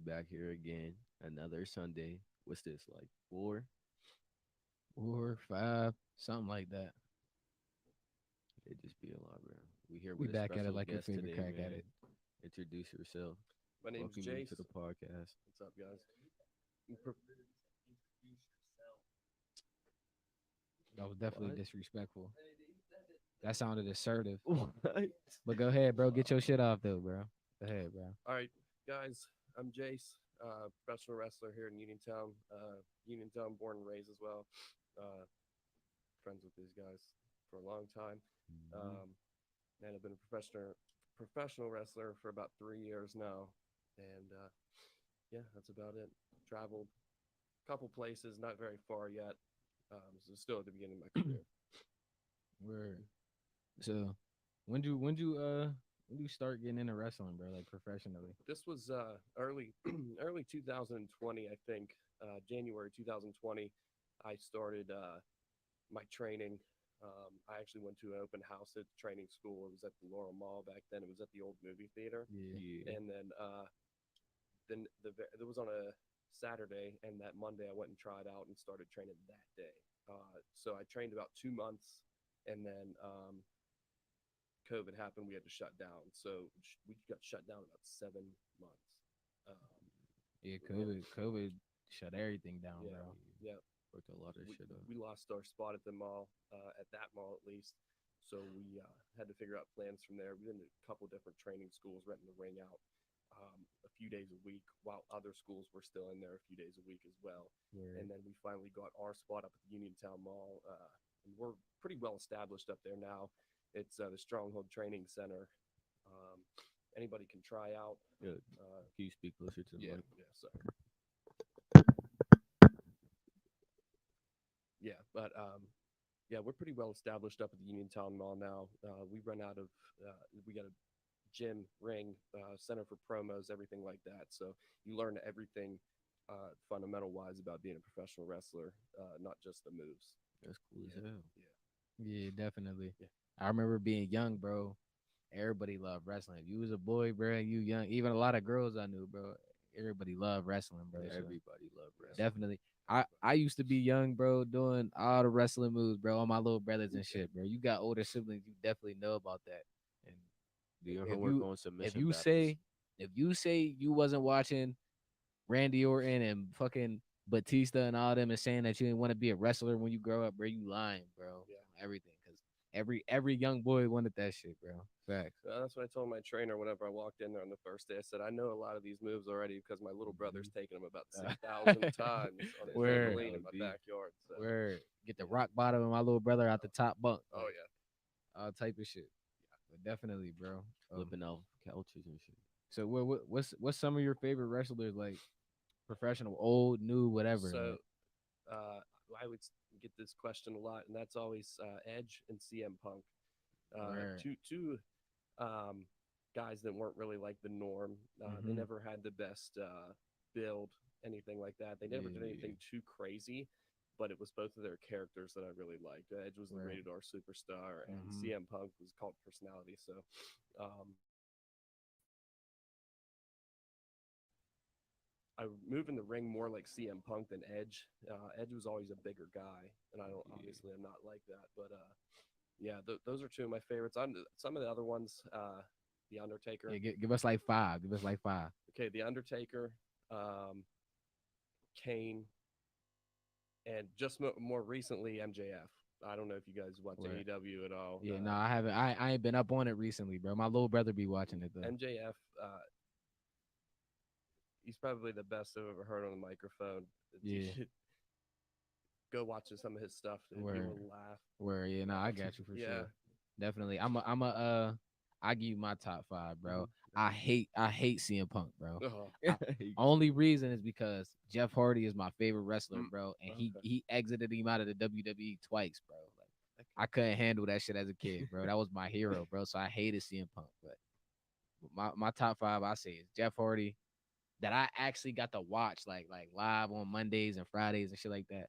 back here again. Another Sunday. What's this like 4? 4, 5, something like that. It just be a lot, bro. We here We with a back at it special like your guest favorite today, crack at man. it. Introduce yourself. My name's Welcome you to Jace. the podcast. What's up, guys? I'm pro- That was definitely What? disrespectful. That sounded assertive. What? But go ahead, bro. Get your shit off though, bro. Go ahead, bro. All right, guys. I'm Jace, professional wrestler here in Uniontown. Uniontown, born and raised as well. Uh, Friends with these guys for a long time. Mhm. Um, and I've been a professional wrestler for about 3 years now. And yeah, that's about it. Traveled a couple places, not very far yet. So still at the beginning of my career. Word. So when you start getting into wrestling, bro, like professionally? This was early early 2020, I think. January 2020, I started my training. I actually went to an open house at training school. It was at the Laurel Mall back then. It was at the old movie theater, Yeah. Yeah. and then it was on a Saturday, and that Monday I went and tried out and started training that day. So I trained about 2 months, and then COVID happened. We had to shut down, so we got shut down about 7 months. Um, Yeah, and COVID shut everything down, yeah, bro. yeah, Worked a lot of we shit up. we lost our spot at the mall, at that mall at least. So we had to figure out plans from there. We went to a couple different training schools, renting the ring out a few days a week, while other schools were still in there a few days a week as well. And Word. then we finally got our spot up at the Uniontown Mall, and we're pretty well established up there now. It's the Stronghold Training Center. Um, Anybody can try out. Yeah. Uh, Can you speak closer to the yeah, mic? yeah, sorry. Yeah, but yeah, we're pretty well established up at the Uniontown Mall now. We run out of we got a gym, ring, center for promos, everything like that. So you learn everything fundamental wise about being a professional wrestler, not just the moves. That's cool as Yeah, hell. yeah, Yeah, definitely. yeah. I remember being young, bro. Everybody loved wrestling. If you was a boy, bro, you young. Even a lot of girls I knew, bro. Everybody loved wrestling, bro. Yeah, So everybody love Yeah. wrestling. definitely. I used to be young, bro, doing all the wrestling moves, bro. All my little brothers and shit, bro. You got older siblings, you definitely know about that. And Do your if homework you on if submission you battles. say if you say you wasn't watching Randy Orton and fucking Batista and all them and saying that you didn't want to be a wrestler when you grow up, bro, you lying, bro. Yeah. Everything, cause every young boy wanted that shit, bro. Facts. That's what I told my trainer whenever I walked in there on the first day. I said, I know a lot of these moves already because my little brother's taken them about Uh, 6,000 times on his where trampoline in my OD. backyard. So, where get the yeah. rock bottom of my little brother out the top bunk, Oh, like yeah. all type of shit. But definitely, bro. Flipping off couches and shit. So what's some of your favorite wrestlers, like professional, old, new, whatever? So Like uh, I would get this question a lot, and that's always Edge and CM Punk. where Two um, guys that weren't really like the norm. They mm-hmm. never had the best build, anything like that. They never did Yeah. anything too crazy, but it was both of their characters that I really liked. Edge was the Where rated R superstar, and mm-hmm. CM Punk was called personality. So um, I move in the ring more like CM Punk than Edge. Edge was always a bigger guy, and I don't Yeah. obviously I'm not like that, but yeah, those are two of my favorites. Some of the other ones, The Yeah, Undertaker. give us like five. Give us like five. Okay, The Undertaker, um, Kane, and just more recently MJF. I don't know if you guys watch Where AEW at all. yeah, no, I haven't. I ain't been up on it recently, bro. My little brother be watching it though. MJF, he's probably the best I've ever heard on the microphone. You Yeah, should go watch some of his stuff. You where will laugh. yeah, no, I got you for Yeah. sure. Definitely. I give you my top five, bro. Mhm. I hate CM Punk, bro. Oh, I, only reason is because Jeff Hardy is my favorite wrestler, mm, bro, and he okay. he exited him out of the WWE twice, bro. Like I couldn't handle that shit as a kid, bro. That was my hero, bro. So I hated CM Punk. But my top five, I say, is Jeff Hardy, that I actually got to watch like live on Mondays and Fridays and shit like that.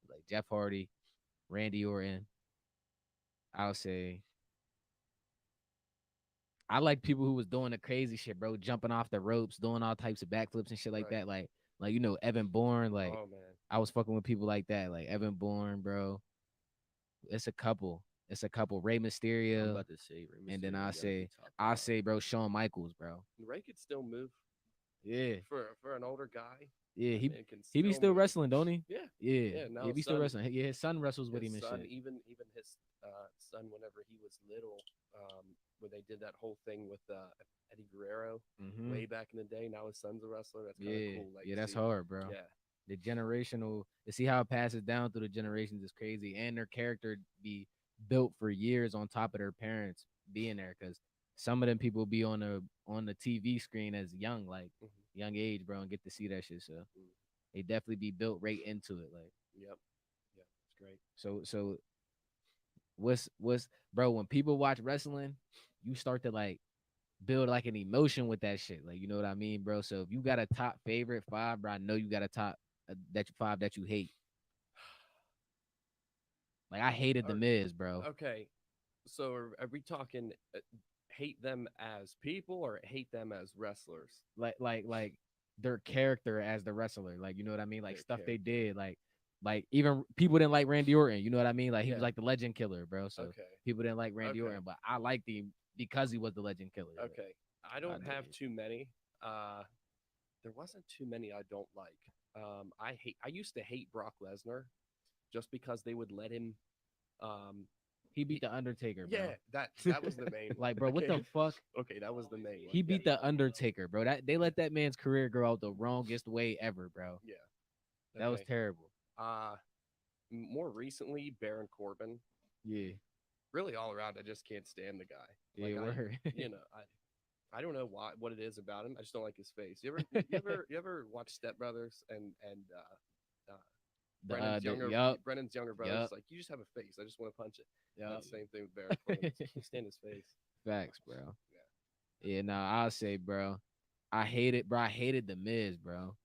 Like Jeff Hardy, Randy Orton. I'll say I like people who was doing the crazy shit, bro, jumping off the ropes, doing all types of backflips and shit like Right. that. Like Evan Bourne. Like Oh man. I was fucking with people like that, like Evan Bourne, bro. It's a couple. It's a couple. Rey I'm Mysterio, about to say Rey and then Mysterio gotta be top I five. say, bro, Shawn Michaels, bro. Ray could still move Yeah, for an older guy. yeah. That man can He be still still move. wrestling, don't he? Yeah. Yeah, Yeah. yeah. Now Be his still son, wrestling. Yeah, his son wrestles with him and son, shit. even his son, whenever he was little, where they did that whole thing with Eddie Guerrero Mm-hmm. way back in the day. Now his son's a wrestler. That's kind of Yeah, cool. Like yeah. to That's see. hard, bro. Yeah. The generational to see how it passes down through the generations is crazy, and their character be built for years on top of their parents being there. Because some of them people be on the TV screen as young, like Hmm. young age, bro, and get to see that shit. So Mm. they definitely be built right into it. Like Yep. Yep. It's great. so, what's bro? When people watch wrestling, you start to like build like an emotion with that shit. Like you know what I mean, bro. So if you got a top favorite five, bro, I know you got a top that five that you hate. Like I hated the Are, Miz, bro. okay. So are we talking hate them as people or hate them as wrestlers? Like their character as the wrestler. Like you know what I mean? Like Their stuff they character. did. Like even people didn't like Randy Orton. You know what I mean? Like he was Yeah. like the legend killer, bro. So Okay. people didn't like Randy Okay. Orton, but I liked him because he was the legend killer. Okay. I I don't have did. too many. Uh, there wasn't too many I don't like. I used to hate Brock Lesnar just because they would let him. Um, He beat the Undertaker, bro. yeah, that was the main one. Like, bro, what Okay. the fuck? Okay, that was the main one. He Yeah. beat the Undertaker, bro. That they let that man's career go out the wrongest way ever, bro. Yeah. That was Okay. terrible. Uh, More recently, Baron Corbin. Yeah, Really, all around, I just can't stand the guy. Like yeah, word. I don't know what it is about him. I just don't like his face. You ever watch Step Brothers and Yup, Brennan's younger brother? yup, It's like you just have a face. I just want to punch it. yup. That's the same thing with Baron Corbin. I can't stand his face. Facts, bro. Yeah. Yeah, no, I'll say, bro. I hated, bro. I hated the Miz, bro.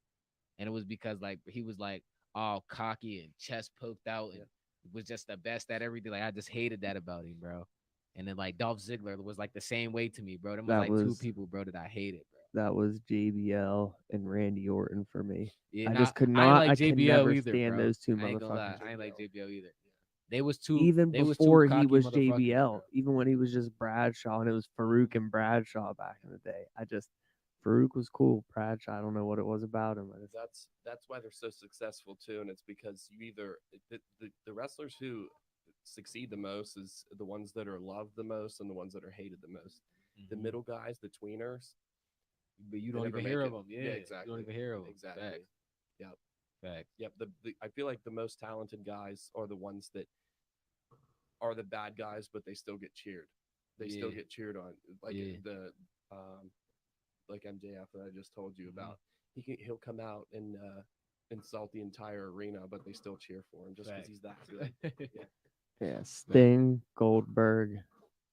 And it was because like he was like all cocky and chest poked out and Yeah. was just the best at everything. Like I just hated that about him, bro. And then like Dolph Ziggler was like the same way to me, bro. Them was That like two was people, bro, that I hated, bro. that was JBL and Randy Orton for me. Yeah, I nah, just could I ain't not. like I can JBL never either, stand bro. those two I ain't gonna lie, motherfuckers. I ain't like JBL. JBL either. They was two, Even they was two before he cocky was motherfuckers, bro. JBL, even when he was just Bradshaw and it was Farouk and Bradshaw back in the day. Farouk was cool. Bradshaw, I don't know what it was about him. That's why they're so successful too, and it's because you either the wrestlers who succeed the most is the ones that are loved the most and the ones that are hated the most. The Mhm. middle guys, the tweeners, But you they don't never even make hear it. of them. Yeah, Yeah, you don't exactly. even hear of them. Exactly. Facts. Yep. Facts. Yep. I feel like the most talented guys are the ones that are the bad guys, but they still get cheered. They still Yeah. get cheered on. Like Yeah. the like MJF that I just told you Mhm. about. He'll come out and insult the entire arena, but they still cheer for him just because Facts. he's that good. Yeah, Yeah, Sting, Goldberg,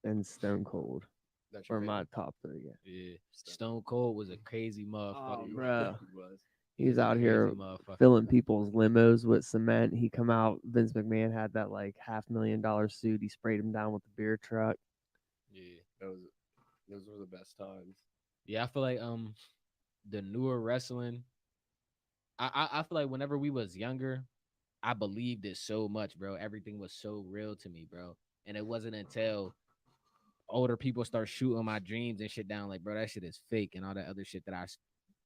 and Stone Cold that's your are my favorite. top three. Yeah. Yeah. Stone Cold was a crazy motherfucker, Oh, bro. bro. He was. He was He's a out crazy here motherfucker, filling bro. people's limos with cement. He come out. Vince McMahon had that like $500,000 suit. He sprayed him down with the beer truck. Yeah. Those were the best times. Yeah, I feel like the newer wrestling, I feel like whenever we was younger, I believed it so much, bro. Everything was so real to me, bro. And it wasn't until older people start shooting my dreams and shit down, like, bro, that shit is fake and all that other shit that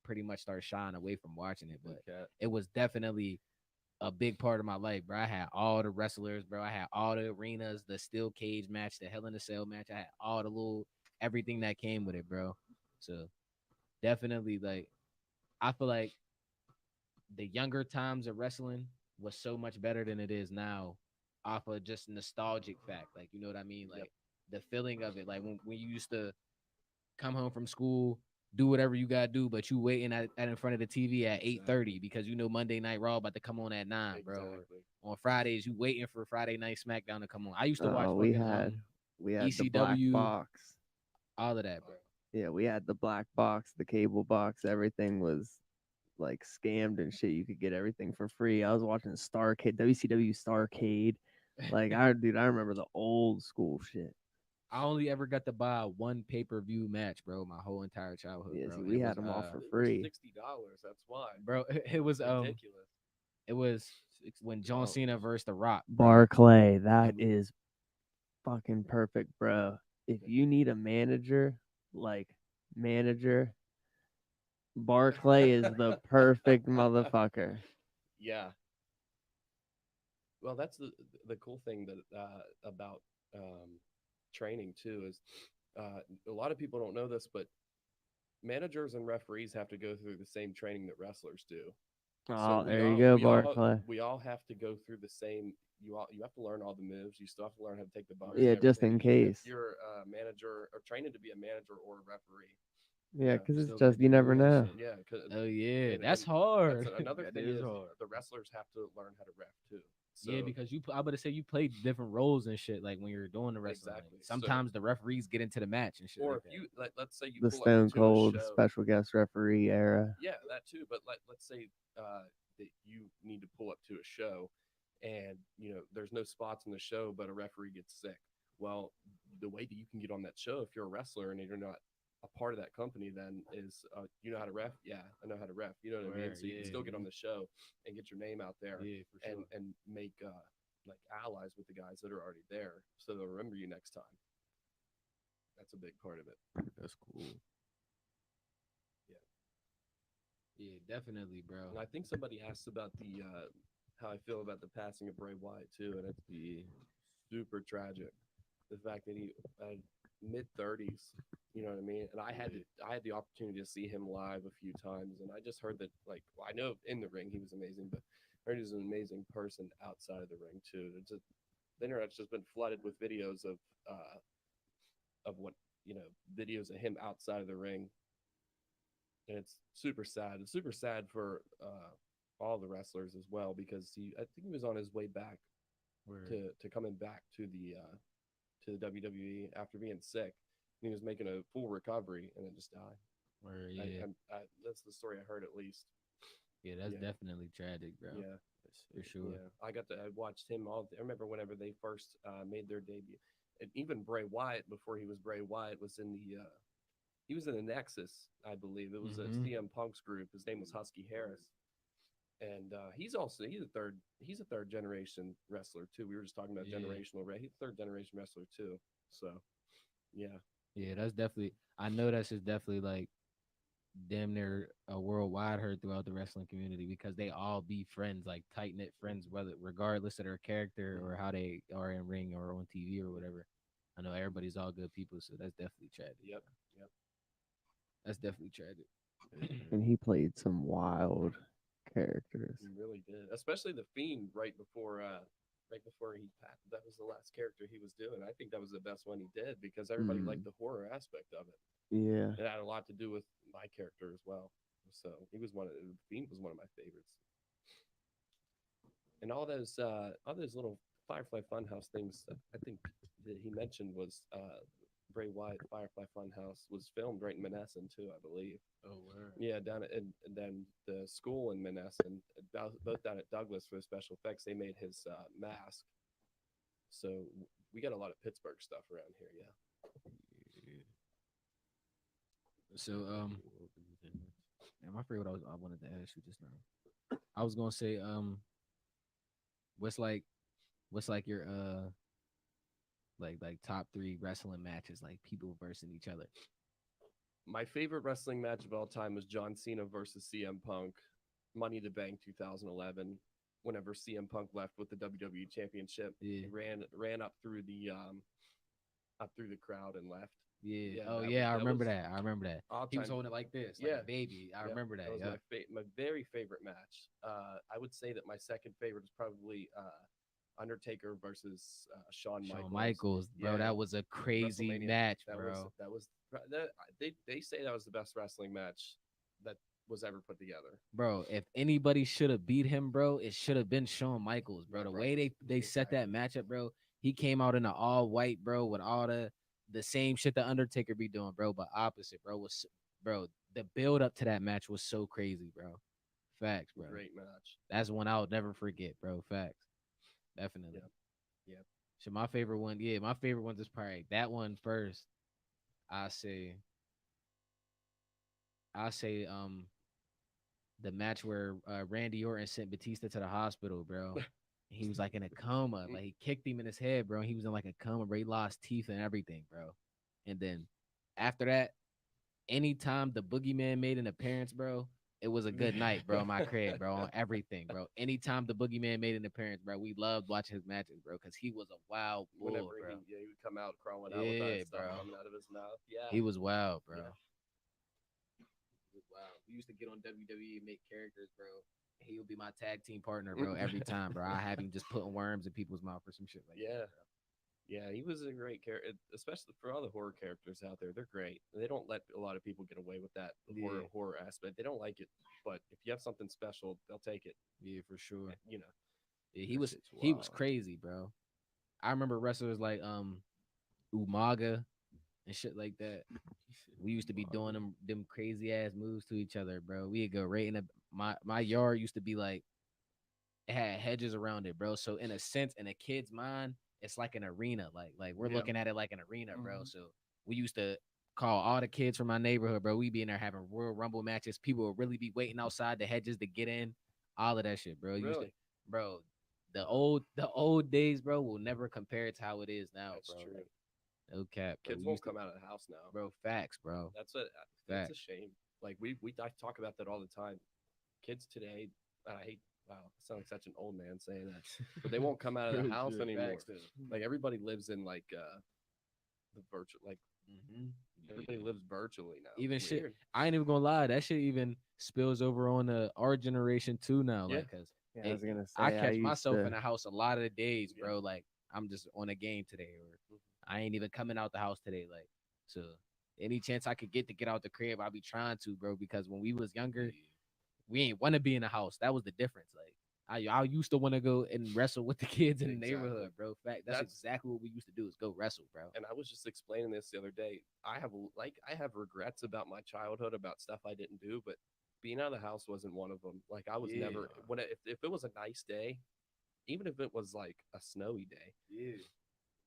pretty much started shying away from watching it. But Okay. it was definitely a big part of my life, bro. I had all the wrestlers, bro. I had all the arenas, the steel cage match, the Hell in a Cell match. I had all the little everything that came with it, bro. So definitely, like, I feel like the younger times of wrestling was so much better than it is now, off of just nostalgic fact. Like, you know what I mean? Yep. Like the feeling of it, like when you used to come home from school, do whatever you gotta do, but you waiting at in front of the TV at 8:30 because you know Monday Night Raw about to come on at 9, bro. Exactly. Or on Fridays, you waiting for Friday Night SmackDown to come on. I used to watch We fucking had the black ECW, box. all of that, bro. Yeah, we had the black box, the cable box. Everything was like scammed and shit. You could get everything for free. I was watching Starcade, WCW Starcade. Like I remember the old school shit. I only ever got to buy one pay-per-view match, bro, my whole entire childhood, Yeah, bro. see, And we it had was them all for They were free. $60. That's why. bro, it was Ridiculous. it was when John $60. Cena versus The Rock. Bro. Barclay, that we- is fucking perfect, bro. If you need a manager, like manager, Barclay is the perfect motherfucker. Yeah. Well, that's the cool thing that about training too is a lot of people don't know this, but managers and referees have to go through the same training that wrestlers do. Oh, there you go, Barclay. We all have to go through the same. You have to learn all the moves. You still have to learn how to take the bumps. Yeah, and just everything, in even case. if you're a manager or training to be a manager or a referee. Yeah, Yeah, because it's still just get you to never do that know. shit. Yeah, Oh yeah, and- that's and hard. another That thing is is hard. the wrestlers have to learn how to ref too. So, Yeah, because I'm gonna say you play different roles and shit. Like when you're doing the wrestling, like, Exactly. So- sometimes the referees get into the match and shit. or like if that. you let's say you The pull Stone up to Cold a show, special guest referee era. yeah, that too. But let's say that you need to pull up to a show, and there's no spots in the show, but a referee gets sick. Well, the way that you can get on that show if you're a wrestler and you're not a part of that company, then is you know how to ref? Yeah, I know how to ref. You know what I mean? Word, So you can yeah, still get yeah. on the show and get your name out there Yeah, for sure. and make like allies with the guys that are already there, so they'll remember you next time. That's a big part of it. That's cool. Yeah, definitely, bro. And I think somebody asked about the how I feel about the passing of Bray Wyatt too, and it's super tragic. The fact that he mid-30s, you know what I mean. And I had the opportunity to see him live a few times, and I just heard that I know in the ring he was amazing, but I heard he's an amazing person outside of the ring too. The internet's just been flooded with videos of what videos of him outside of the ring, and it's super sad. It's super sad for all the wrestlers as well because I think he was on his way back Word. to coming back to the WWE after being sick. He was making a full recovery and then just died. Word, yeah, That's the story I heard at least. yeah, that's yeah. definitely tragic, bro. Yeah, for sure. yeah. I watched him all. I remember whenever they first made their debut, and even Bray Wyatt before he was Bray Wyatt was in the. He was in the Nexus, I believe. It was a Mhm. CM Punk's group. His name was Husky Harris, and he's a third generation wrestler too. We were just talking about Yeah. generational, right? He's a third generation wrestler too. So, yeah, Yeah, that's definitely. I know that's just definitely like damn near a worldwide heard throughout the wrestling community because they all be friends, like tight knit friends, whether regardless of their character or how they are in ring or on TV or whatever. I know everybody's all good people, so that's definitely tragic. yep. That's definitely tragic. And he played some wild characters. He really did, especially the Fiend right before he passed. That was the last character he was doing. I think that was the best one he did because everybody liked the horror aspect of it. Yeah. It had a lot to do with my character as well. So he was the Fiend was one of my favorites. And all those little Firefly Funhouse things I think that he mentioned was Bray Wyatt Firefly Funhouse was filmed right in Menneson too, I believe. Oh, word. Yeah, down at, and then the school in Menneson, both down at Douglas for the special effects, they made his mask. So we got a lot of Pittsburgh stuff around here. Yeah. So I forget what I wanted to ask you just now. I was gonna say what's like your like top 3 wrestling matches, like people versus each other. My favorite wrestling match of all time was John Cena versus CM Punk, Money in the Bank 2011. Whenever CM Punk left with the WWE Championship, Yeah. he ran up through the crowd and left. Yeah. Yeah, Oh that yeah, I was remember that. I remember that. all He was time- holding it like this, like Yeah. a baby. I Yep, remember that. That was Yeah. my very favorite match. I would say that my second favorite is probably Undertaker versus Shawn Michaels. Bro, Yeah. that was a crazy WrestleMania. match, That bro. was they say that was the best wrestling match that was ever put together. Bro, if anybody should have beat him, bro, it should have been Shawn Michaels, bro. Yeah, The bro. way they set that matchup, bro, he came out in an all white, bro, with all the same shit the Undertaker be doing, bro, but opposite, bro. The build up to that match was so crazy, bro. Facts, bro. Great match. That's one I'll never forget, bro. Facts, definitely. Yeah. So my favorite one, yeah, my favorite one is probably that one first. I say, I say, the match where Randy Orton sent Batista to the hospital, bro. He was like in a coma, like he kicked him in his head, bro. He was in like a coma, bro. He lost teeth and everything, bro. And then after that, anytime the boogeyman made an appearance, bro, it was a good night, bro. In my crib, bro, on everything, bro. Anytime the boogeyman made an appearance, bro, we loved watching his matches, bro, because he was a wild bull, Whenever bro. he would come out crawling out with Yeah, that stuff bro. coming out of his mouth. Yeah. He was wild, bro. Yeah. He was wild. We used to get on WWE and make characters, bro. He would be my tag team partner, bro, every time, bro. I have him just putting worms in people's mouth or some shit like Yeah. that. Bro. Yeah, he was a great character, especially for all the horror characters out there. They're great. They don't let a lot of people get away with that Yeah. horror aspect. They don't like it, but if you have something special, they'll take it. Yeah, for sure. You know, Yeah, That shit's he was wild. crazy, bro. I remember wrestlers like Umaga and shit like that. We used to be doing them crazy ass moves to each other, bro. We'd go right in the my yard used to be like it had hedges around it, bro. So in a sense, in a kid's mind, it's like an arena. Like we're Yeah. looking at it like an arena, bro. Mhm. So we used to call all the kids from my neighborhood, bro. We be in there having Royal Rumble matches. People would really be waiting outside the hedges to get in. All of that shit, bro. Used to, Really? bro. The old days, bro, will never compare to how it is now, That's bro. true. Like, no cap. Bro. Kids We won't used to, come out of the house now. bro. Facts, bro. That's a Facts. shame. Like I talk about that all the time. Kids today, I hate. Wow, I sound like such an old man saying that, but they won't come out of the Real house shit. anymore. Facts, though. Like everybody lives in like the virtual. Like Mm-hmm. everybody lives virtually now. Even It's shit. weird. I ain't even gonna lie. That shit even spills over on our generation too now. Yeah. Like, cause Yeah, hey, I was gonna say I catch used myself to, in the house a lot of the days, Yeah. bro. Like I'm just on a game today, or Mhm. I ain't even coming out the house today. Like, so any chance I could get out the crib, I'll be trying to, bro. Because when we was younger, we ain't want to be in the house. That was the difference. Like. I used to want to go and wrestle with the kids in the Exactly. neighborhood, bro. Fact, that's exactly what we used to do is go wrestle, bro. And I was just explaining this the other day. I have regrets about my childhood about stuff I didn't do, but being out of the house wasn't one of them. Like I was Yeah. never if it was a nice day, even if it was like a snowy day, Yeah.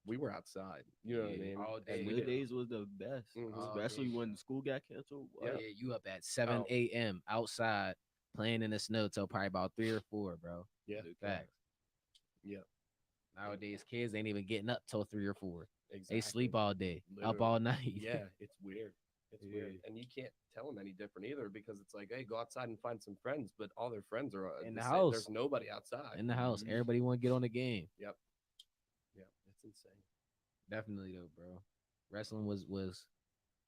we were outside. You know what I Yeah, mean? all day. And we Good did. days was the best, Mhm. especially when school got canceled. Yeah. What? Yeah, you up at 7 Oh. a.m. outside playing in the snow till probably about 3 or 4, bro. Yeah. Facts. Yeah. Nowadays, kids ain't even getting up till 3 or 4. Exactly. They sleep all day, up Literally. all night. Yeah, it's weird. It's weird, Yeah. and you can't tell them any different either because it's like, hey, go outside and find some friends, but all their friends are In the same. house. There's nobody outside. In the house, Mhm. everybody want to get on the game. Yep. Yeah, that's insane. Definitely though, bro. Wrestling was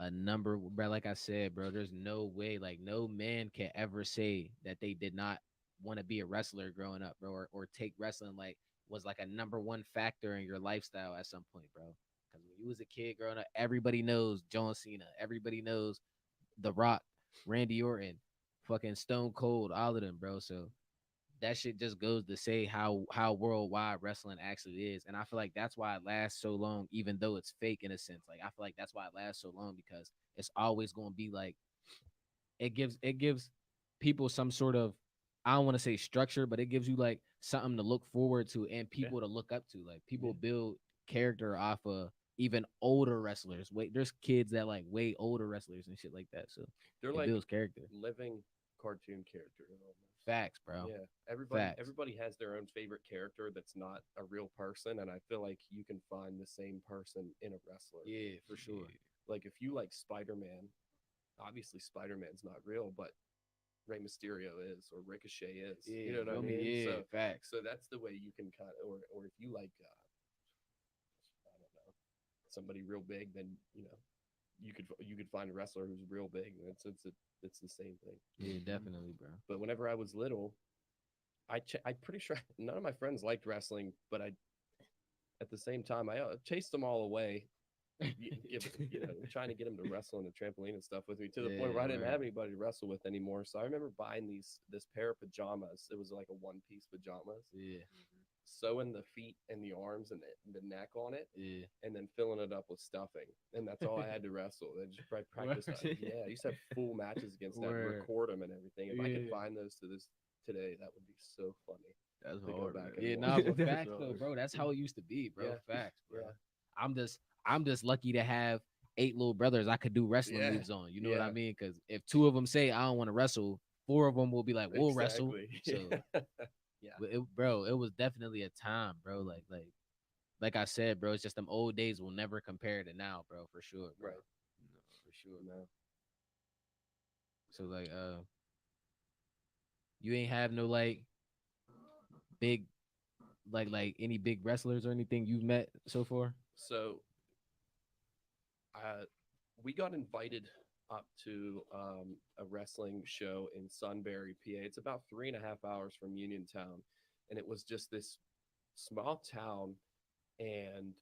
a number, bro. Like I said, bro, there's no way, like no man can ever say that they did not want to be a wrestler growing up, bro, or take wrestling like was like a number one factor in your lifestyle at some point, bro. Because when you was a kid growing up, everybody knows John Cena, everybody knows The Rock, Randy Orton, fucking Stone Cold, all of them, bro. So that shit just goes to say how worldwide wrestling actually is, and I feel like that's why it lasts so long, even though it's fake in a sense. Like I feel like that's why it lasts so long because it's always going to be like it gives people some sort of I don't want to say structure, but it gives you like something to look forward to and people to look up to. Like people build character off of even older wrestlers. Wait, there's kids that like way older wrestlers and shit like that. So They're it like builds character. living cartoon characters. Almost. Facts, bro. Yeah, Facts. everybody has their own favorite character that's not a real person, and I feel like you can find the same person in a wrestler. Yeah, for sure. Like if you like Spider-Man, obviously Spider-Man's not real, but Rey Mysterio is, or Ricochet is. Yeah, you know what I feel me? mean? Yeah, So, facts. so that's the way you can kind of, or if you like, I don't know, somebody real big, then you could find a wrestler who's real big. And it's the same thing. Yeah, definitely, bro. But whenever I was little, I'm pretty sure none of my friends liked wrestling, but at the same time I chased them all away, trying to get them to wrestle on the trampoline and stuff with me to the point where I didn't have anybody to wrestle with anymore. So I remember buying this pair of pajamas. It was like a one-piece pajamas, Yeah, sewing the feet and the arms and the neck on it, yeah. and then filling it up with stuffing. And that's all I had to wrestle. I just practice that. Yeah, I used to have full matches against that, Word. record them and everything. If I could Yeah. find those today, that would be so funny. That's to go hard, back man. Yeah, anymore. nah, but That's facts though, hard. bro. That's how it used to be, bro. Yeah, Facts, bro. yeah. I'm just lucky to have 8 little brothers I could do wrestling Yeah, moves on. You know what I yeah. mean? Because if 2 of them say I don't want to wrestle, 4 of them will be like, we'll wrestle. Exactly. So, Yeah. bro, it was definitely a time, bro. Like I said, bro, it's just them old days will never compare to now, bro, for sure, bro. Right. No, for sure. No. So like, you ain't have no like big, like any big wrestlers or anything you've met so far. So, we got invited up to a wrestling show in Sunbury, PA. It's about 3.5 hours from Uniontown, and it was just this small town, and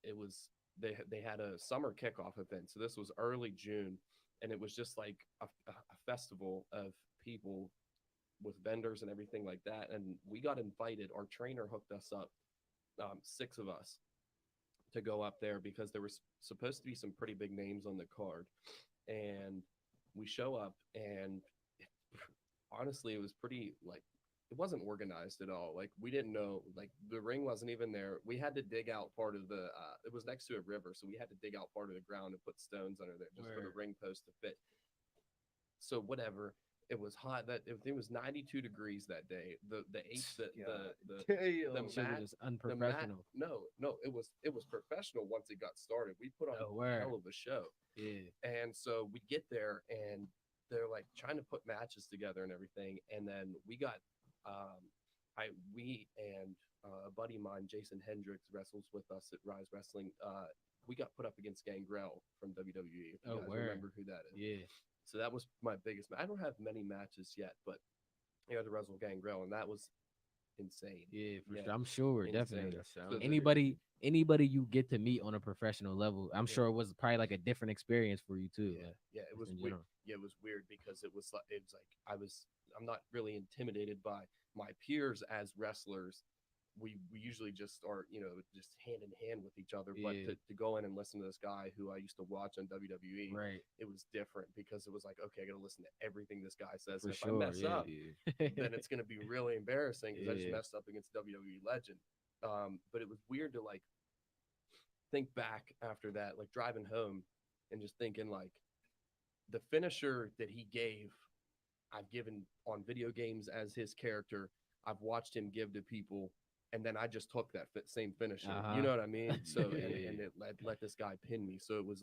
it was they had a summer kickoff event. So this was early June, and it was just like a festival of people with vendors and everything like that. And we got invited. Our trainer hooked us up, 6 of us, to go up there because there was supposed to be some pretty big names on the card. And we show up, and it, honestly, it was pretty like it wasn't organized at all. Like we didn't know, like the ring wasn't even there. We had to dig out part of the. It was next to a river, so we had to dig out part of the ground and put stones under there just for the ring post to fit. So whatever. It was hot. It was 92 degrees that day. The Shit was mat just the mat unprofessional. no, it was professional once it got started. We put on Oh, a word. hell of a show. Yeah. And so we get there, and they're like trying to put matches together and everything. And then we got we and a buddy of mine, Jason Hendricks, wrestles with us at Rise Wrestling. We got put up against Gangrel from WWE. If you Oh, guys word. remember who that is. Yeah. So that was my biggest. I don't have many matches yet, but I had to wrestle Gangrel, and that was insane. Yeah, for Yeah, sure. I'm sure, insane. definitely. That sounds So good. Anybody you get to meet on a professional level, I'm Yeah. sure it was probably like a different experience for you too. Yeah, like, yeah, it was in weird. general. Yeah, it was weird because it was like I'm not really intimidated by my peers as wrestlers. We usually just are, just hand in hand with each other. But Yeah. to go in and listen to this guy who I used to watch on WWE, Right. it was different because it was like, okay, I got to listen to everything this guy says. For And if sure. I mess yeah. up, then it's going to be really embarrassing because I just Yeah. messed up against WWE legend. But it was weird to like think back after that, like driving home and just thinking like the finisher that he gave, I've given on video games as his character. I've watched him give to people, and then I just took that same finisher. Uh-huh. You know what I mean? So Yeah. and it let this guy pin me. So it was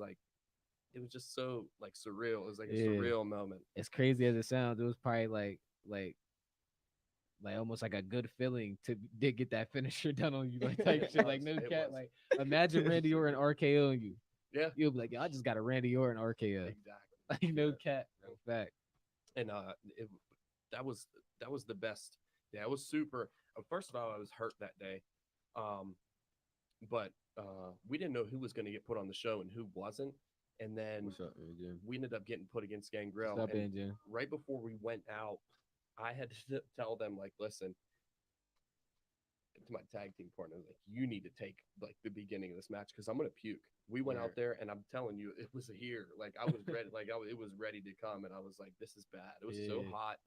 just so like surreal. It was like a Yeah. surreal moment. As crazy as it sounds, it was probably like almost like a good feeling to did get that finisher done on you, like type It shit. Like no was, it cat, was. like imagine Randy Orton RKO on you. Yeah, You'll be like, yo, I just got a Randy Orton RKO. exactly. Like no Yeah. cat, bro. Fact. And that was the best. Yeah, it was super. First of all, I was hurt that day, but we didn't know who was going to get put on the show and who wasn't. And then What's up, AJ? we ended up getting put against Gangrel. What's up, and Angel? right before we went out, I had to tell them like, listen, to my tag team partner, like, you need to take like the beginning of this match because I'm gonna puke. We went out there, and I'm telling you, it was here. Like I was ready, it was ready to come, and I was like, this is bad. It was so Yeah. hot.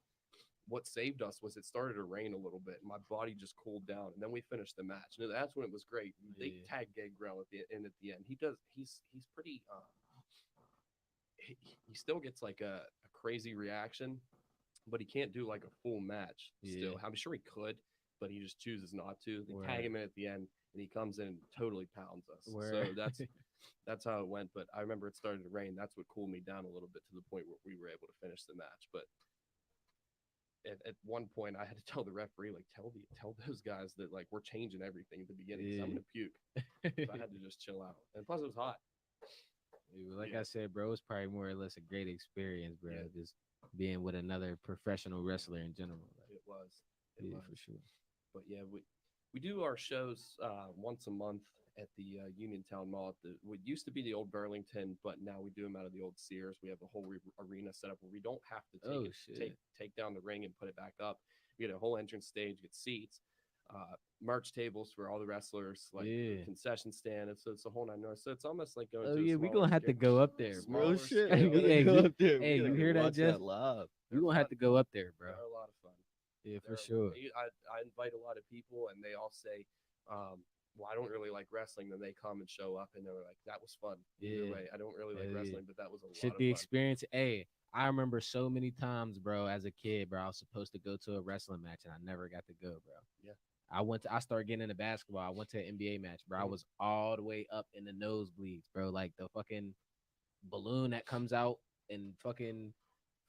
What saved us was it started to rain a little bit, and my body just cooled down, and then we finished the match. And that's when it was great. They Yeah. tagged Gangrel at the end. He's pretty. He still gets like a crazy reaction, but he can't do like a full match. Still, Yeah. I'm sure he could, but he just chooses not to. They Word. tag him in at the end, and he comes in and totally pounds us. So Word. that's how it went. But I remember it started to rain. That's what cooled me down a little bit to the point where we were able to finish the match. But at one point, I had to tell the referee, like, tell those guys that like we're changing everything at the beginning because I'm Yeah. gonna puke. So I had to just chill out. And plus, it was hot. Like Yeah. I said, bro, it's probably more or less a great experience, bro. Yeah. Just being with another professional wrestler in general. Like, It was. yeah, for sure. But yeah, we do our shows once a month at the Uniontown Mall. What used to be the old Burlington, but now we do them out of the old Sears. We have a whole arena set up where we don't have to Oh, shit. take down the ring and put it back up. We get a whole entrance stage, get seats, merch tables for all the wrestlers, like Yeah. concession stand. It's a whole nine yards. So it's almost like going. Oh to a yeah, we smaller gonna have to gig. go up there, bro. Smaller Real shit. scale. We gotta Hey, go you- up there. We hey, gotta you go hear that, watch Jeff? live. We gonna have to go up there, bro. They're a lot of fun. Yeah, for They're- sure. I invite a lot of people, and they all say, "Well, I don't really like wrestling." Then they come and show up, and they're like, "That was fun." Either Yeah. way, I don't really like Hell yeah. wrestling, but that was a lot Should of the fun. experience? Hey, I remember so many times, bro, as a kid, bro, I was supposed to go to a wrestling match and I never got to go, bro. Yeah. I started getting into basketball. I went to an NBA match, bro. I Mhm. was all the way up in the nosebleeds, bro. Like the fucking balloon that comes out and fucking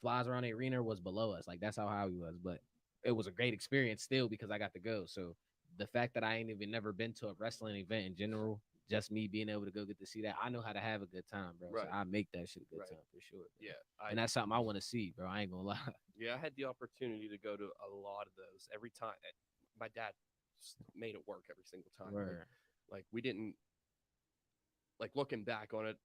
flies around the arena was below us. Like that's how high we was. But it was a great experience still because I got to go. So the fact that I ain't even never been to a wrestling event in general, just me being able to go get to see that, I know how to have a good time, bro. Right. So I make that shit a good Right. time for sure. Bro. Yeah, And that's something I want to see, bro. I ain't gonna lie. I had the opportunity to go to a lot of those. Every time, my dad made it work every single time. Word. Like we didn't like looking back on it.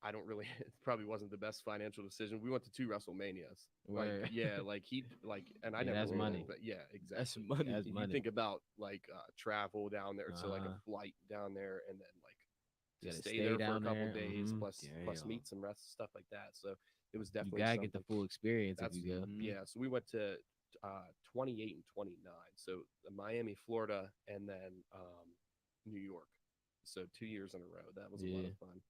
I don't really. It probably wasn't the best financial decision. We went to 2 WrestleManias. Word. Like yeah, like he like, and I Yeah, never that's went, money. but yeah, exactly. That's money. That's If money. you think about like travel down there, so like a Uh-huh. flight down there, and then like You to gotta stay stay there for a down couple there, days, mhm. plus Damn. meet some rest stuff like that. So it was You definitely gotta something. get the full experience if That's you go. yeah. So we went to 28 and 29. So Miami, Florida, and then New York. So 2 years in a row. That was a lot Yeah. of fun.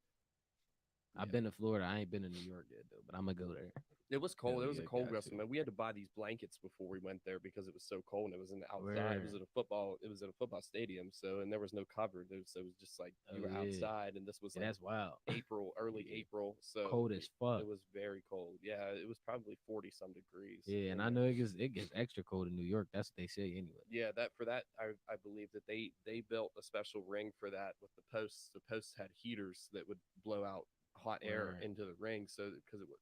I've Yeah. been to Florida. I ain't been to New York yet though, but I'm gonna go there. It was cold. Hell It was a yeah, cold got wrestling. to. Man. We had to buy these blankets before we went there because it was so cold. And it was in the outside. It was Word. at a football. It was at a football stadium. So and there was no cover. So it was just like Oh, you were yeah. outside, and this was Yeah, like that's wild. April, early Yeah. April. So Cold as fuck. it was very cold. Yeah, it was probably 40 some degrees. Yeah, and in I there. know it gets extra cold in New York. That's what they say anyway. Yeah, that for that I believe that they built a special ring for that with the posts. The posts had heaters that would blow out hot air Word. into the ring, so because it was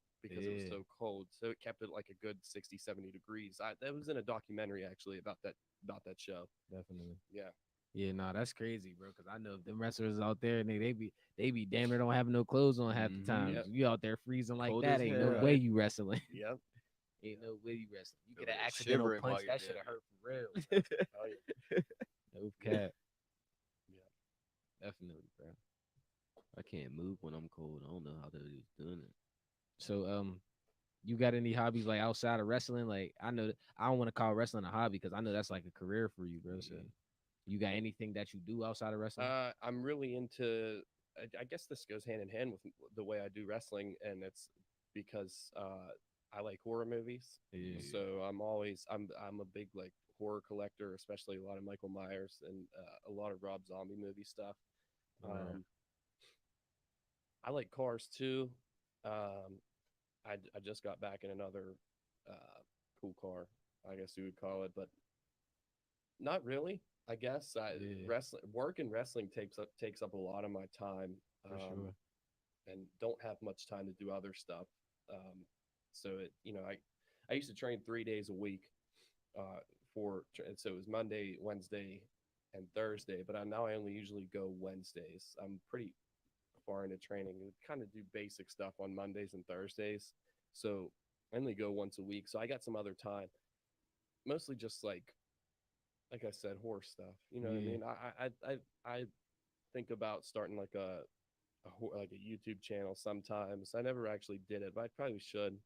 Yeah. so cold, so it kept it like a good 60, 70 degrees. That was in a documentary actually about that show. Definitely. Yeah, Yeah, nah, that's crazy, bro. Cause I know them wrestlers out there and they be damn near don't have no clothes on half the Mhm. time. Yep. You out there freezing like Cold that, as ain't no hell. way you wrestling. yeah, Ain't no way you wrestling. You Feel get an like accidental shivering while punch, you're that should doing have it. hurt for real. oh yeah, No cap. yeah. Definitely, bro. I can't move when I'm cold. I don't know how they're doing it. So you got any hobbies like outside of wrestling? Like I know I don't want to call wrestling a hobby because I know that's like a career for you, bro. So Yeah. you got anything that you do outside of wrestling? I'm really into. I guess this goes hand in hand with the way I do wrestling, and it's because I like horror movies. Yeah. So I'm a big like horror collector, especially a lot of Michael Myers and a lot of Rob Zombie movie stuff. Right. I like cars too. Um, I just got back in another cool car, I guess you would call it, but not really. I guess Yeah. wrestling work and wrestling takes up a lot of my time, For sure. and don't have much time to do other stuff. Um, so I used to train 3 days a week, so it was Monday, Wednesday, and Thursday. But I only usually go Wednesdays. I'm pretty far into training. I kind of do basic stuff on Mondays and Thursdays. So I only go once a week. So I got some other time, mostly just like I said, horse stuff. You know what I Yeah. mean? I think about starting like like a YouTube channel sometimes. I never actually did it, but I probably should.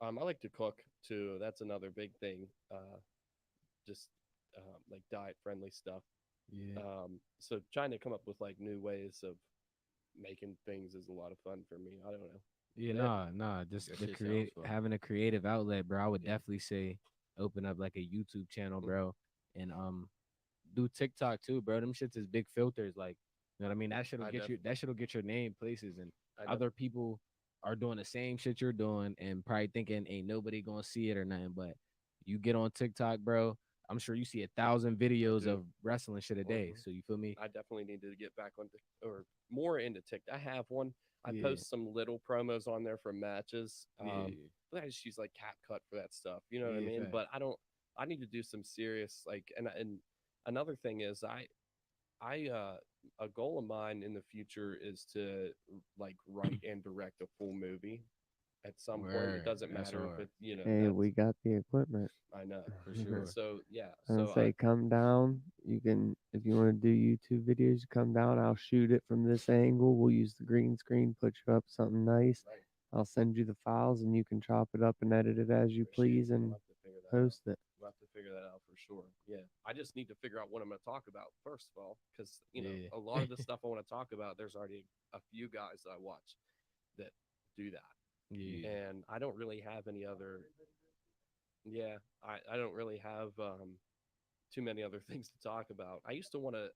I like to cook too. That's another big thing. Just like diet friendly stuff. Yeah. So trying to come up with like new ways of making things is a lot of fun for me. I don't know. Yeah, Yeah. nah. Just That the shit create sounds fun. having a creative outlet, bro. I would Yeah. definitely say open up like a YouTube channel, Mhm. bro, and do TikTok too, bro. Them shits is big filters, like you know what I mean. That shit'll get your name places, and other people are doing the same shit you're doing, and probably thinking ain't nobody gonna see it or nothing. But you get on TikTok, bro. I'm sure you see 1,000 videos do. of wrestling shit a day. Mhm. So you feel me? I definitely need to get back on or more into TikTok. I have one. I Yeah. post some little promos on there for matches. Yeah. But I just use like CapCut for that stuff. You know what I Yeah, mean? fact. But I don't. I need to do some serious like and another thing is I a goal of mine in the future is to like write and direct a full movie at some point. It Word. doesn't That's matter if hard. it Hey, that's we got the equipment. I know. For sure. So yeah. And So say, come down. You can, if you want to do YouTube videos, come down. I'll shoot it from this angle. We'll use the green screen, put you up something nice. right, I'll send you the files, and you can chop it up and edit it as you appreciate please it. I'll and have to figure that out. post it. We'll have to figure that out for sure. Yeah, I just need to figure out what I'm going to talk about first of all, because Yeah. a lot of the stuff I want to talk about, there's already a few guys that I watch that do that, Yeah. and I don't really have any other. Yeah, I don't really have too many other things to talk about. I used to want to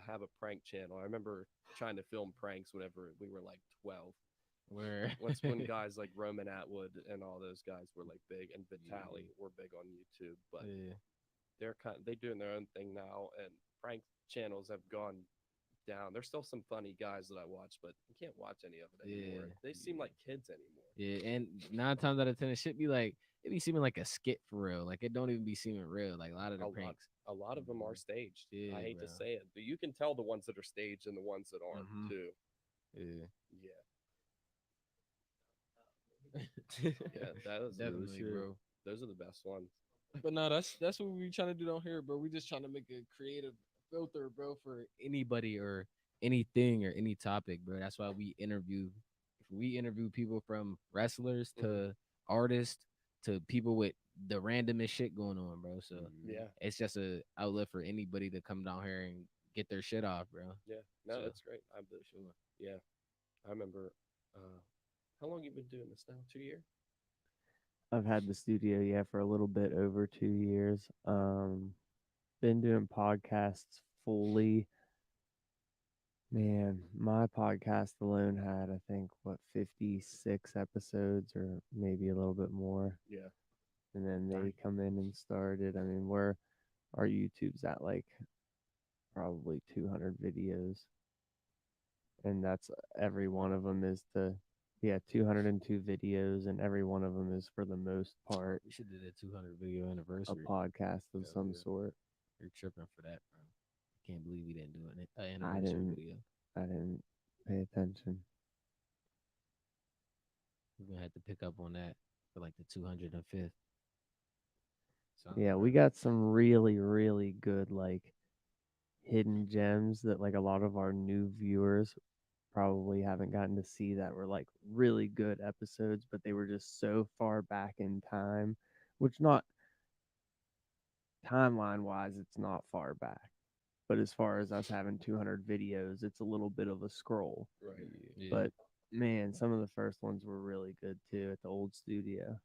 have a prank channel. I remember trying to film pranks whenever we were like 12. Where Once when guys like Roman Atwood and all those guys were like big, and Vitali Yeah. were big on YouTube, but Yeah. they doing their own thing now, and prank channels have gone down. There's still some funny guys that I watch, but you can't watch any of it anymore. Yeah. They seem like kids anymore. Yeah, and 9 times out of 10, it should be like it be seeming like a skit for real. Like it don't even be seeming real. Like a lot of the A lot, pranks. a lot of them are staged. Yeah, I hate to bro. say it, but you can tell the ones that are staged and the ones that aren't Mhm. too. Yeah. Yeah, yeah, that is Definitely, shit. bro. those are the best ones. But no, that's what we trying to do down here, bro. We just trying to make a creative filter, bro, for anybody or anything or any topic, bro. That's why we interview. If we interview people from wrestlers to artists to people with the randomest shit going on, bro. So Yeah, it's just a outlet for anybody to come down here and get their shit off, bro. yeah. No, So- that's great. Sure. Yeah, I remember. How long you been doing this now? 2 years? I've had the studio, for a little bit over 2 years. Been doing podcasts fully. Man, my podcast alone had, I think, 56 episodes or maybe a little bit more. Yeah, And then they Dang. come in and started. I mean, our YouTube's at like probably 200 videos. And that's every one of them is 202 videos, and every one of them is for the most part We should do a 200 video a anniversary. podcast of Hell some yeah. sort. You're tripping for that, bro. Can't believe we didn't do an I anniversary didn't video. I didn't pay attention. We're gonna have to pick up on that for like the 205th. Yeah, we got some really, really good like hidden gems that like a lot of our new viewers probably haven't gotten to see, that were like really good episodes, but they were just so far back in time, which, not timeline wise, it's not far back. But as far as us having 200 videos, it's a little bit of a scroll. right. Yeah. But man, some of the first ones were really good too at the old studio.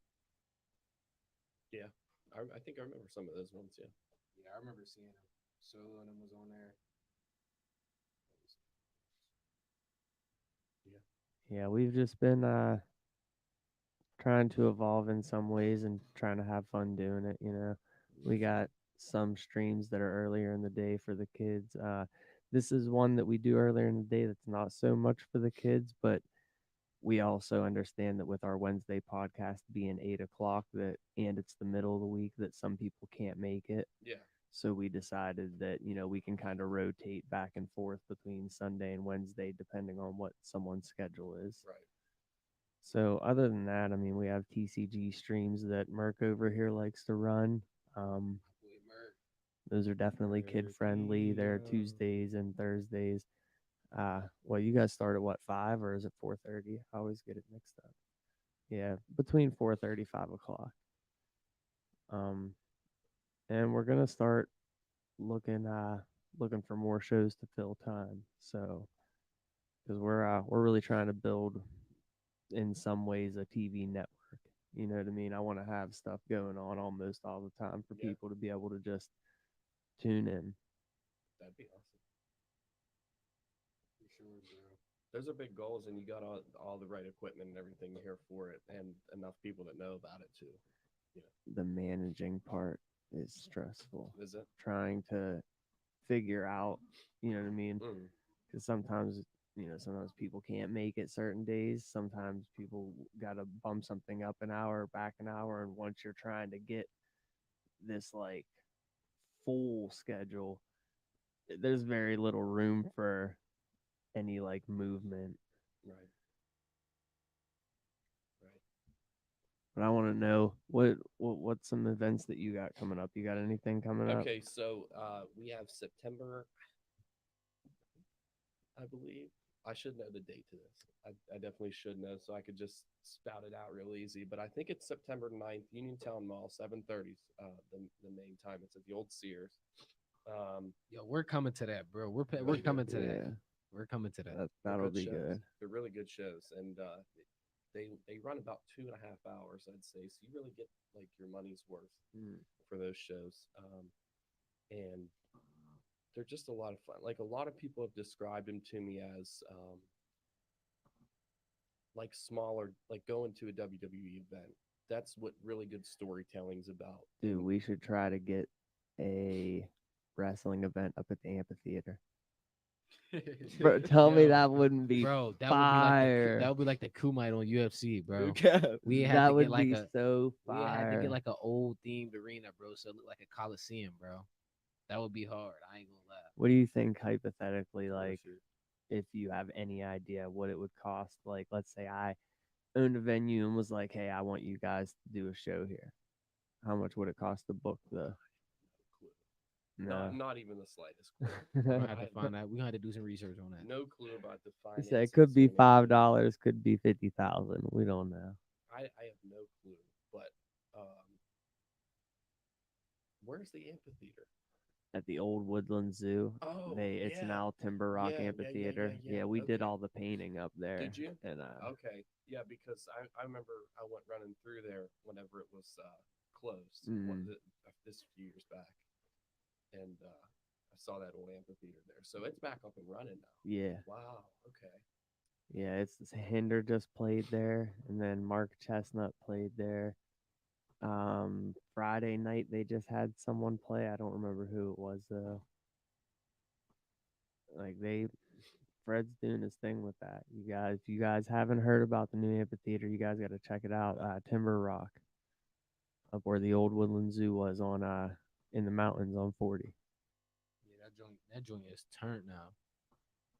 Yeah, I think I remember some of those ones. Yeah. Yeah, I remember seeing him. Solo and him was on there. Yeah, we've just been trying to evolve in some ways and trying to have fun doing it. We got some streams that are earlier in the day for the kids. This is one that we do earlier in the day that's not so much for the kids, but we also understand that with our Wednesday podcast being 8 o'clock, and it's the middle of the week, that some people can't make it. Yeah. So we decided that, we can kind of rotate back and forth between Sunday and Wednesday depending on what someone's schedule is. Right. So other than that, I mean, we have TCG streams that Merc over here likes to run. Those are definitely kid friendly. They're Tuesdays and Thursdays. Well, you guys start at what, 5, or is it 4:30? I always get it mixed up. Yeah, between 4:30, 5 o'clock. And we're gonna start looking for more shows to fill time. So, because we're really trying to build, in some ways, a TV network. You know what I mean? I want to have stuff going on almost all the time for Yeah. people to be able to just tune in. That'd be awesome. For sure, bro. Those are big goals, and you got all the right equipment and everything here for it, and enough people that know about it too. The managing part is stressful. Is it? Trying to figure out, you know what I mean? Mm. Because sometimes people can't make it certain days. Sometimes people got to bump something up an hour, back an hour. And once you're trying to get this like full schedule, there's very little room for any like movement. Right. Right. But I want to know what's some events that you got coming up. You got anything coming up? Okay, so we have September, I believe. I should know the date to this. I definitely should know, so I could just spout it out real easy. But I think it's September 9th, Uniontown Mall, 7:30. The main time. It's at the old Sears. Yo, we're coming to that, bro. We're coming to that. Yeah, We're coming to that. They're that'll good be shows. good. They're really good shows, and they run about 2.5 hours, I'd say. So you really get like your money's worth for those shows. And they're just a lot of fun. Like a lot of people have described them to me as like smaller, like going to a WWE event. That's what really good storytelling's about. Dude, we should try to get a wrestling event up at the amphitheater. Bro, tell me Yo, that wouldn't be bro, that fire. would be like the Kumite on UFC, bro. Okay. We had That to would get like be a so we had to fire. get like an old themed arena, bro, so it looked like a coliseum, bro. That would be hard. I ain't gonna lie. What do you think hypothetically, like, Bullshit. if you have any idea what it would cost? Like, let's say I owned a venue and was like, hey, I want you guys to do a show here. How much would it cost to book the? No. Not even the slightest clue. We're gonna have I to have find out. We're gonna have to do some research on that. no clue about the He finances. said it could be or anything. $5, could be 50,000. We don't know. I have no clue. But where's the amphitheater? At the old Woodland Zoo. Oh, It's yeah. now Timber Rock Yeah, yeah, yeah, Amphitheater. yeah, We did okay. all the painting up there. Did you? And Okay, yeah, because I remember I went running through there whenever it was closed this few years back, and I saw that old amphitheater there. So it's back up and running now. yeah, Wow. Okay. yeah. It's Hinder just played there, and then Mark Chestnut played there. Friday night they just had someone play. I don't remember who it was though. Like Fred's doing his thing with that. If you guys haven't heard about the new amphitheater, you guys got to check it out. Timber Rock, up where the old Woodland Zoo was on in the mountains on 40. Yeah, that joint is turned now.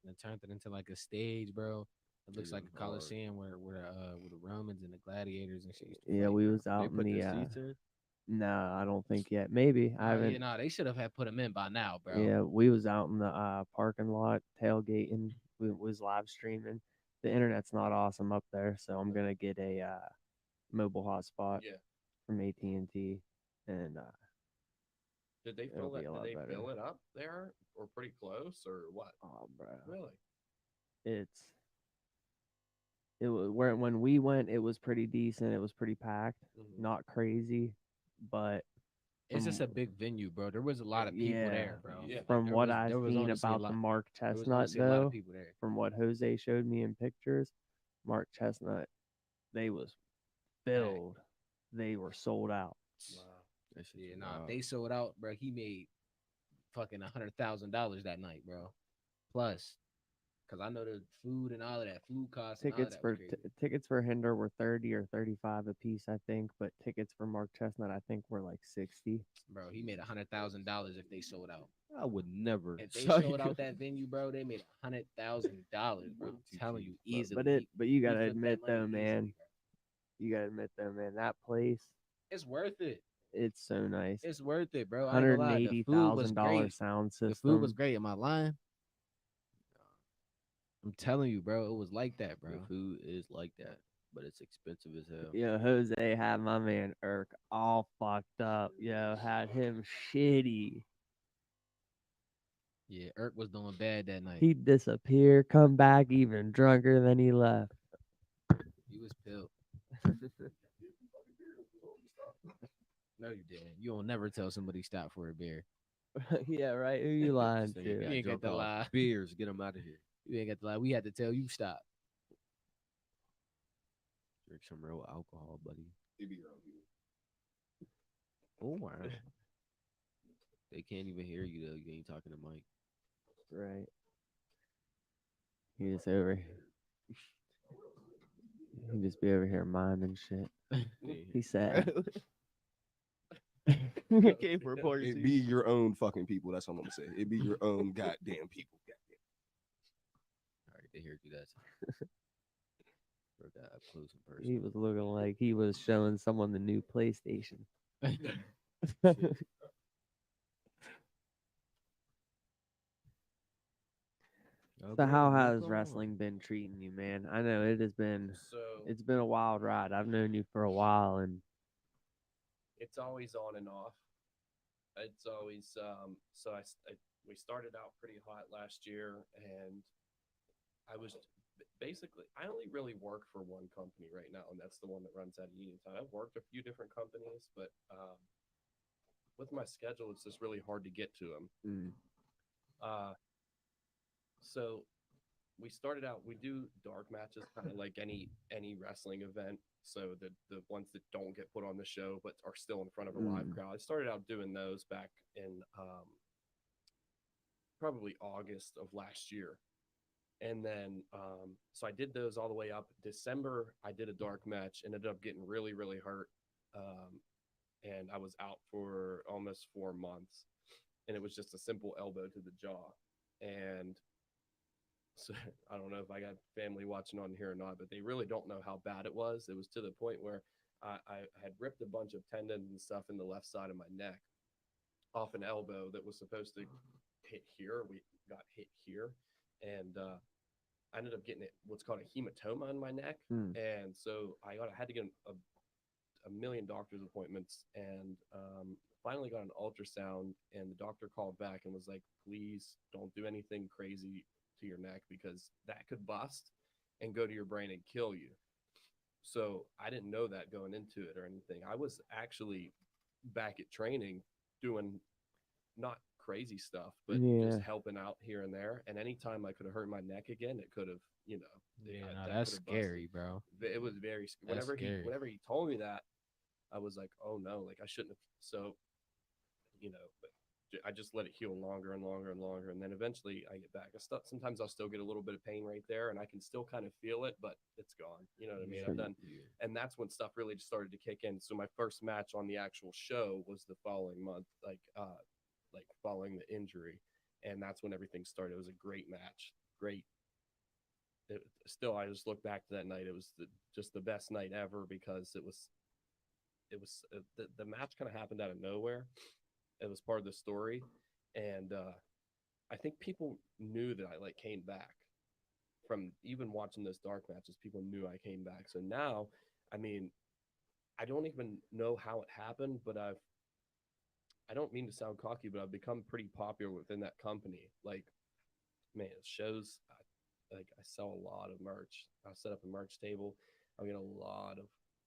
They turned it into like a stage, bro. It looks like a hard. coliseum where the Romans and the gladiators and shit used to Yeah, fight, we bro. was They out in put the. the seats in. No, I don't think yet. Maybe I Oh, haven't. yeah, they should have put them in by now, bro. Yeah, we was out in the parking lot tailgating. We was live streaming. The internet's not awesome up there, so I'm gonna get a mobile hotspot Yeah. from AT&T, and Did they It'll fill be it? a lot Did they better. fill it up there, or pretty close, or what? oh, bro, Really? it was where when we went, it was pretty decent. It was pretty packed, Mhm. not crazy, but It's just a from- big venue, bro. There was a lot of people yeah, there, bro. Yeah. from There what was- I've there was seen honestly a about the lot- Mark There was Chestnut, honestly a lot though, of people there. from what Jose showed me in pictures, Mark Chestnut, they was filled. They were sold out. Wow. That shit's Yeah, nah, if wild. they sold out, bro. He made fucking $100,000 that night, bro. Plus, cause I know the food and all of that, food costs. And all of Tickets that for was crazy. tickets for Hinder were 30 or 35 a piece, I think, but tickets for Mark Chestnut, I think, were like 60. Bro, he made $100,000 if they sold out. I would never. If they sell sold you. out that venue, bro, they made $100,000, bro. I'm telling you, easily. But you He gotta flipped that admit money though, man, easily, bro. you gotta admit though, man, that place, It's worth it. it's so nice. It's worth it, bro. I ain't gonna lie. The food was $180,000 great. sound The system. food was great. Am I lying? I'm telling you, bro. It was like that, bro. The food is like that, but it's expensive as hell. Yo, Jose had my man Irk all fucked up. Yo, had him shitty. Yeah, Irk was doing bad that night. He'd disappear, come back even drunker than he left. He was pilled. No, you didn't. You will never tell somebody stop for a beer. Yeah, right. Who you lying This nigga to? You got ain't got drunk to off lie. Beers, get him out of here. You ain't got to lie. We had to tell you stop. Drink some real alcohol, buddy. It'd be your own view. Oh wow. They can't even hear you though. You ain't talking to Mike. Right. He just over. He just be over here miming shit. He said. Came for a party. It be your own fucking people. That's all I'm gonna say. It be your own goddamn people. Goddamn. All right, they hear you. That's for that up close and He personal. was looking like he was showing someone the new PlayStation. So Okay, how move has on. wrestling been treating you, man? I know it has been. So It's been a wild ride. I've known you for a while, and it's always on and off. It's always we started out pretty hot last year, and I was basically I only really work for one company right now, and that's the one that runs out of Uniontown. I've worked a few different companies, but with my schedule, it's just really hard to get to them. mm, Uh, so we started out. We do dark matches, kind of like any wrestling event. So the ones that don't get put on the show but are still in front of a live mm, crowd. I started out doing those back in probably August of last year. And then so I did those all the way up December. I did a dark match, ended up getting really hurt, and I was out for almost 4 months, and it was just a simple elbow to the jaw. And so I don't know if I got family watching on here or not, but they really don't know how bad it was. It was to the point where I had ripped a bunch of tendons and stuff in the left side of my neck off an elbow that was supposed to hit here. We got hit here, and I ended up getting what's called a hematoma in my neck, mm. and so I had to get a million doctor's appointments, and finally got an ultrasound, and the doctor called back and was like, "Please don't do anything crazy to your neck because that could bust and go to your brain and kill you." So I didn't know that going into it or anything. I was actually back at training doing not crazy stuff, but Yeah. just helping out here and there. And anytime I could have hurt my neck again, it could have, Yeah, no, that that's could have busted. scary, bro. It was That's scary. whenever he told me that, I was like, oh no, like I shouldn't have. So, but I just let it heal longer and longer and longer, and then eventually I get back. Sometimes I'll still get a little bit of pain right there, and I can still kind of feel it, but it's gone. You know what I mean? Yeah, I've done, Yeah. and that's when stuff really just started to kick in. So my first match on the actual show was the following month, like following the injury, and that's when everything started. It was a great match, great. Still, I just look back to that night. It was just the best night ever because the match kind of happened out of nowhere. It was part of the story, and I think people knew that I like came back from even watching those dark matches. People knew I came back. So now, I mean, I don't even know how it happened, but I don't mean to sound cocky, but I've become pretty popular within that company. Like, man, shows, like I sell a lot of merch. I set up a merch table. I get a lot of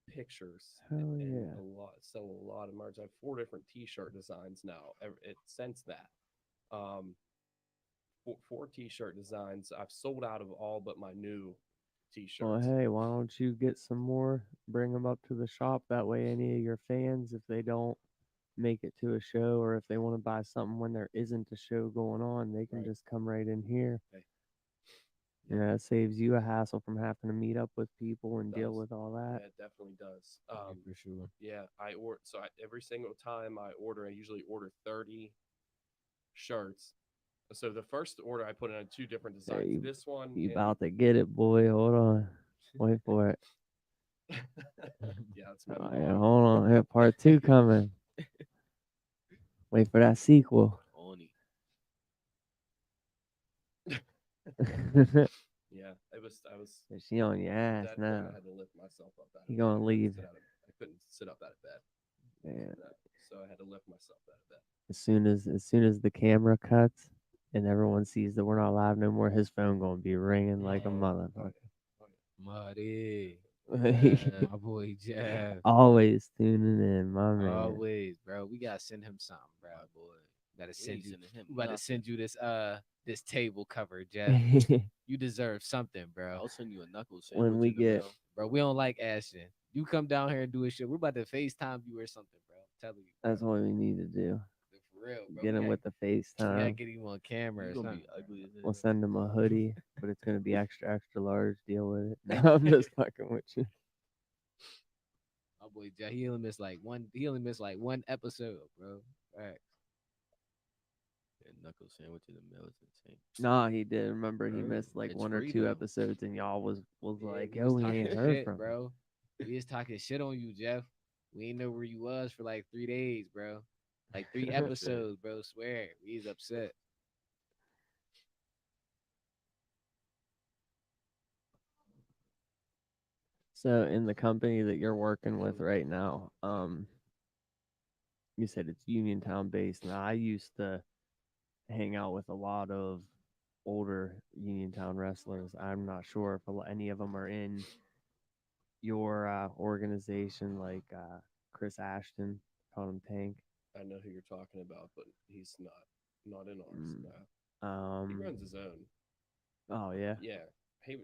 pictures Hell and yeah. sell a lot of merch. I have 4 different T-shirt designs now. Since that, um, four T-shirt designs. I've sold out of all but my new Well, T-shirts. hey, why don't you get some more? Bring them up to the shop. That way, any of your fans, if they don't make it to a show or if they want to buy something when there isn't a show going on, they can Right. just come right in here. Okay. Yeah, it saves you a hassle from having to meet up with people and deal Does. with all that. Yeah, it definitely does. yeah, for sure. Yeah, every single time I order, I usually order 30 shirts. So the first order I put in 2 different designs. Hey, This one you and about to get it, boy. Hold on. Wait for it. yeah, that's my Oh, mom. yeah, hold on. Here, part two coming. Wait for that sequel. Oni. Yeah, it was. I was She on your ass at that point. now. I had to lift myself up out of He bed. gonna leave. I couldn't sit up out of bed. Yeah. No, so I had to lift myself out of bed. As soon as the camera cuts and everyone sees that we're not live no more, his phone gonna be ringing like a Oh, motherfucker. oh, Muddy. Yeah. My boy Jeff. Always tuning in, my man. Always, bro. We gotta send him something, bro. My boy. Gotta We send ain't you. sending him We about to nothing. send you this table cover, Jeff. You deserve something, bro. I'll send you a knuckle When sandwich we in the get- mail. Bro, we don't like asking. You come down here and do a shit. We're about to FaceTime you or something, bro. I'm telling you. That's what we need to do. For real, bro. Get We him gotta- with the we gotta FaceTime. get him on camera You or gonna something. be ugly as We'll hell. send him a hoodie, but it's gonna be extra, extra large. Deal with it. No, I'm just fucking with you. My boy Jeff, he only missed like one. He only missed like one episode, bro. Right. That knuckle sandwich in the mail is insane. Nah, he did. Remember, he Bro, missed like it's one or free, two though. episodes, and y'all was Yeah, like, we "Yo, was we talking ain't heard shit, from him." bro. We was talking shit on you, Jeff. We ain't know where you was for like 3 days, bro. Like 3 Shit. episodes, bro. Swear, we was upset. So in the company that you're working with right now, you said it's Uniontown based. Now I used to hang out with a lot of older Uniontown wrestlers. I'm not sure if any of them are in your organization, like Chris Ashton, called him Tank. I know who you're talking about, but he's not in ours. Mm. No. He runs his own. Oh yeah, Yeah. He,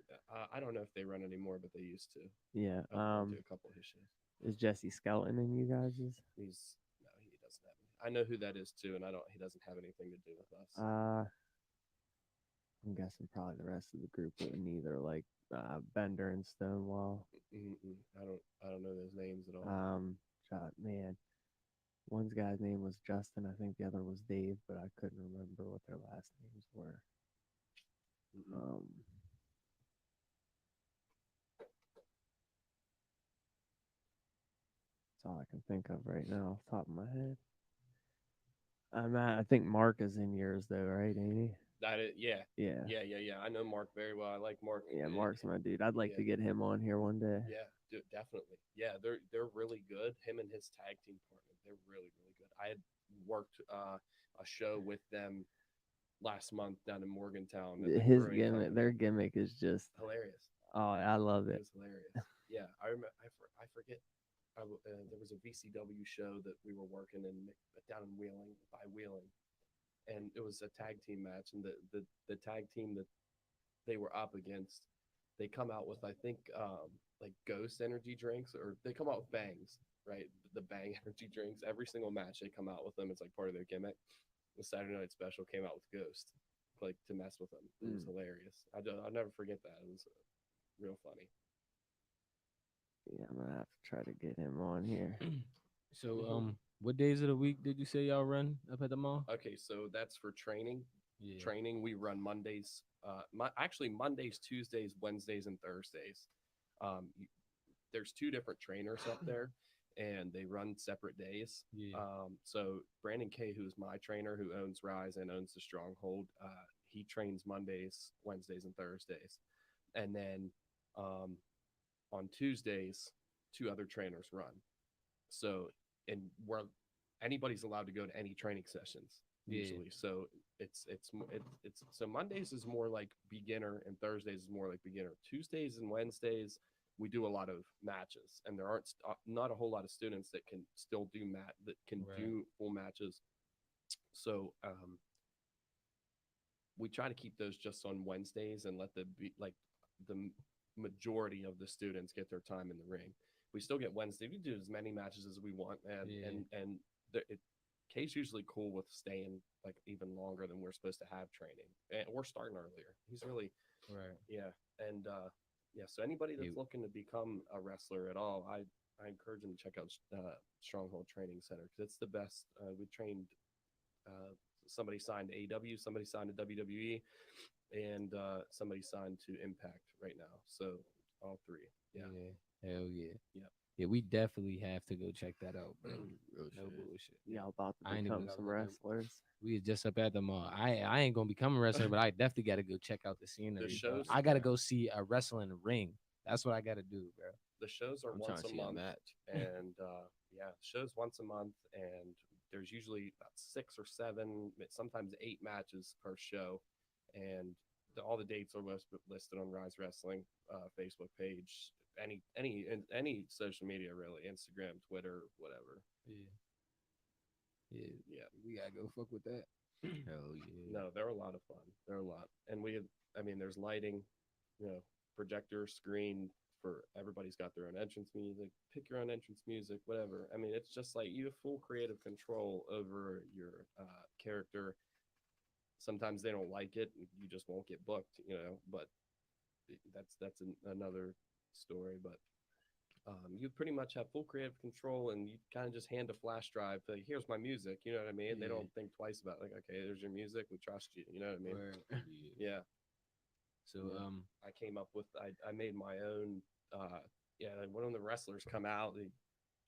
I don't know if they run anymore, but they used to. yeah. I've been to a couple of his shows. Is Jesse Skelton in you guys's? He's no, he doesn't have. I know who that is too, and I don't. He doesn't have anything to do with us. I'm guessing probably the rest of the group wouldn't either, like Bender and Stonewall. I don't know those names at all. Man, one guy's name was Justin. I think the other was Dave, but I couldn't remember what their last names were. That's all I can think of right now off the top of my head. I think Mark is in yours though, right, ain't he? Yeah. Yeah. Yeah. I know Mark very well. I like Mark. Yeah, Mark's my dude. I'd like to get him on here one day. Yeah, definitely. Yeah, they're really good. Him and his tag team partner, they're really good. I had worked a show with them last month down in Morgantown. His gimmick, their gimmick is just hilarious. Oh, I love it. It was hilarious. Yeah, I remember. I forget. There was a VCW show that we were working in down in Wheeling by Wheeling, and it was a tag team match. And the tag team that they were up against, they come out with I think like Ghost energy drinks, or they come out with Bangs, right? The Bang energy drinks. Every single match they come out with them. It's like part of their gimmick. The Saturday Night Special came out with Ghost, like to mess with them. It was hilarious. I'll never forget that. It was real funny. Yeah, I'm gonna have to try to get him on here. So, what days of the week did you say y'all run up at the mall? Okay, so that's for training. Yeah. Training, we run Mondays. Actually Mondays, Tuesdays, Wednesdays, and Thursdays. There's two different trainers up there, and they run separate days. Yeah. So Brandon K, who is my trainer, who owns Rise and owns the Stronghold, he trains Mondays, Wednesdays, and Thursdays, and then on Tuesdays, two other trainers run. So, and we're anybody's allowed to go to any training sessions usually. Yeah. So it's so Mondays is more like beginner, and Thursdays is more like beginner. Tuesdays and Wednesdays we do a lot of matches, and there aren't not a whole lot of students that can still do do full matches. So we try to keep those just on Wednesdays and let the majority of the students get their time in the ring. We still get Wednesday. We do as many matches as we want, and Kay's usually cool with staying like even longer than we're supposed to have training, and we're starting earlier. He's really and so anybody that's looking to become a wrestler at all, I encourage them to check out Stronghold Training Center, because it's the best. We trained somebody signed to AEW, somebody signed to WWE, and somebody signed to Impact right now. So all three. Hell yeah. Yeah, we definitely have to go check that out, bro. No bullshit. Y'all about to become some wrestlers. We just up at the mall. I ain't gonna become a wrestler, but I definitely gotta go check out the scenery. The shows, I gotta go see a wrestling ring. That's what I gotta do, bro. The shows are once a month, and shows once a month, and there's usually about 6 or 7, sometimes 8 matches per show, and all the dates are listed on Rise Wrestling Facebook page, any social media really, Instagram, Twitter, whatever. Yeah. We gotta go fuck with that. Hell yeah. No, they're a lot of fun. They're a lot, and there's lighting, projector, screen for everybody's got their own entrance music. Pick your own entrance music, whatever. I mean, it's just like you have full creative control over your character. Sometimes they don't like it, you just won't get booked, but that's another story. But you pretty much have full creative control, and you kind of just hand a flash drive like, here's my music, you know what I mean? They don't think twice about it. Like, okay, there's your music, we trust you, you know what I mean? Yeah. So I came up with I made my own when the wrestlers come out,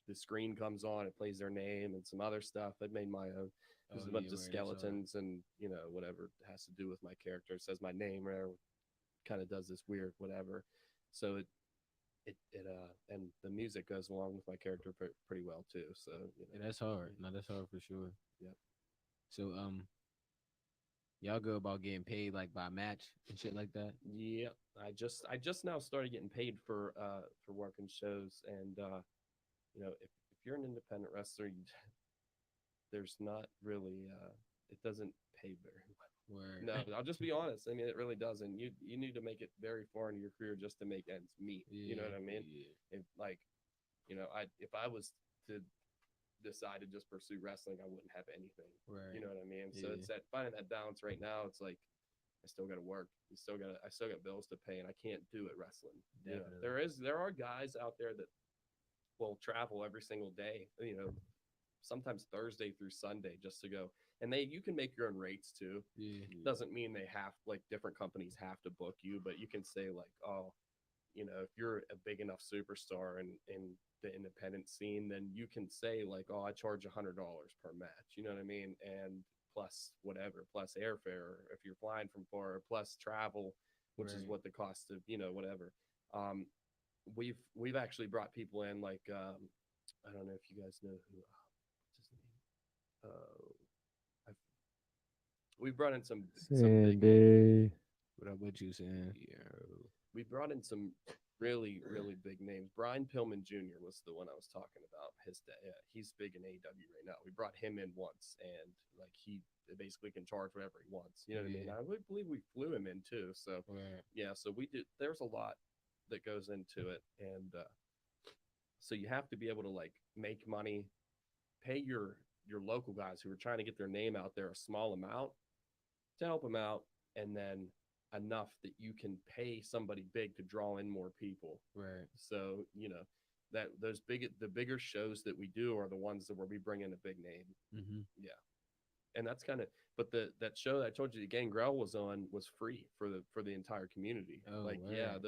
the screen comes on, it plays their name and some other stuff. I made my own. There's a bunch of skeletons and whatever has to do with my character. It says my name or kind of does this weird whatever. So and the music goes along with my character pretty well too. So Yeah, that's hard. No, that's hard for sure. Yep. So y'all go about getting paid like by match and shit like that. yeah, I just now started getting paid for working shows, and if you're an independent wrestler, there's not really it doesn't pay very well. Where No, I'll just be honest. I mean, it really doesn't. You need to make it very far into your career just to make ends meet. You know what I mean? Yeah. If like, if I was to decide to just pursue wrestling, I wouldn't have anything. Right. You know what I mean? So Yeah. it's that finding that balance right now. It's like I still got to work. I still got bills to pay, and I can't do it wrestling. Definitely. There are guys out there that will travel every single day. Sometimes Thursday through Sunday just to go. And you can make your own rates too. Yeah. Doesn't mean they have like different companies have to book you, but you can say like, oh, if you're a big enough superstar in the independent scene, then you can say like, oh, I charge $100 per match. You know what I mean? And plus whatever, plus airfare if you're flying from far, plus travel, which is Right. what the cost of whatever. Um, we've actually brought people in like I don't know if you guys know who what's his name. We brought in some big Sandy. What up with you saying? we brought in some really big names. Brian Pillman Jr. was the one I was talking about. He's big in AEW right now. We brought him in once, and like he basically can charge whatever he wants. You know what I mean? Yeah. I would believe we flew him in too. So Right. yeah, so we did. There's a lot that goes into it, and so you have to be able to like make money, pay your local guys who are trying to get their name out there a small amount to help them out, and then enough that you can pay somebody big to draw in more people. Right. So that the bigger shows that we do are the ones that where we bring in a big name. Mm-hmm. Yeah, and that's kind of. But that show that I told you, the Gangrel was on, was free for the entire community. Oh, like word. yeah,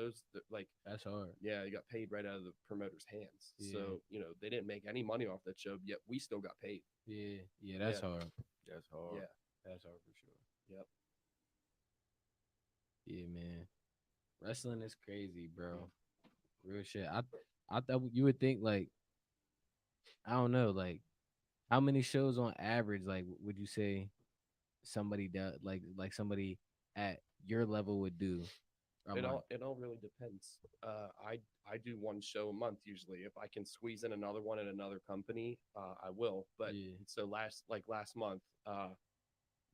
That's hard. yeah, you got paid right out of the promoter's hands. Yeah. So they didn't make any money off that show, yet we still got paid. Yeah. Yeah. That's Yeah. hard. That's hard. Yeah. That's hard for sure. Yep. Yeah, man. Wrestling is crazy, bro. Real shit. I thought you would think like I don't know, like how many shows on average like would you say somebody does like somebody at your level would do a It month? all really depends. I do one show a month usually. If I can squeeze in another one at another company, I will. But Yeah. so last month,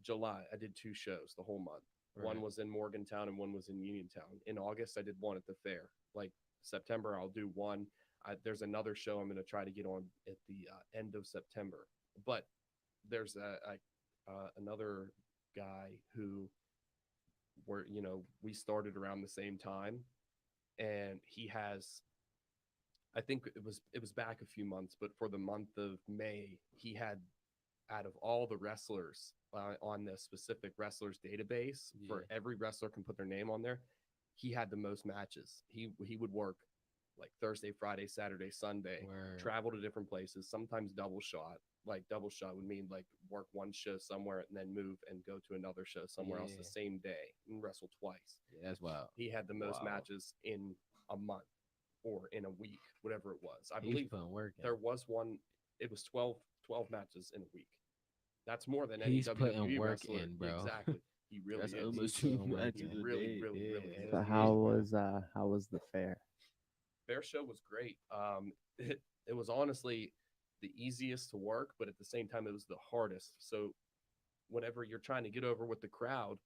July, I did two shows the whole month. One Right. was in Morgantown and one was in Uniontown. In August, I did one at the fair. Like September, I'll do one. There's another show I'm going to try to get on at the end of September. But there's another guy who we started around the same time, and he has, I think it was back a few months, but for the month of May, he had, out of all the wrestlers on the specific wrestlers database, for every wrestler can put their name on there, he had the most matches. He would work like Thursday, Friday, Saturday, Sunday, Word. travel to different places, sometimes double shot. Like double shot would mean like work one show somewhere and then move and go to another show somewhere else Yeah. the same day and wrestle twice. Yeah, that's wild. He had the most Wow. matches in a month or in a week, whatever it was. I He's believe putting work in. there was one. It was 12 matches in a week. That's more than any He's putting WWE work wrestler. in, bro. Exactly. He really That's is. almost He's two putting work matches in. a really, day. really, really Yeah. is. So how was the fair? Fair show was great. It was honestly the easiest to work, but at the same time, it was the hardest. So whenever you're trying to get over with the crowd,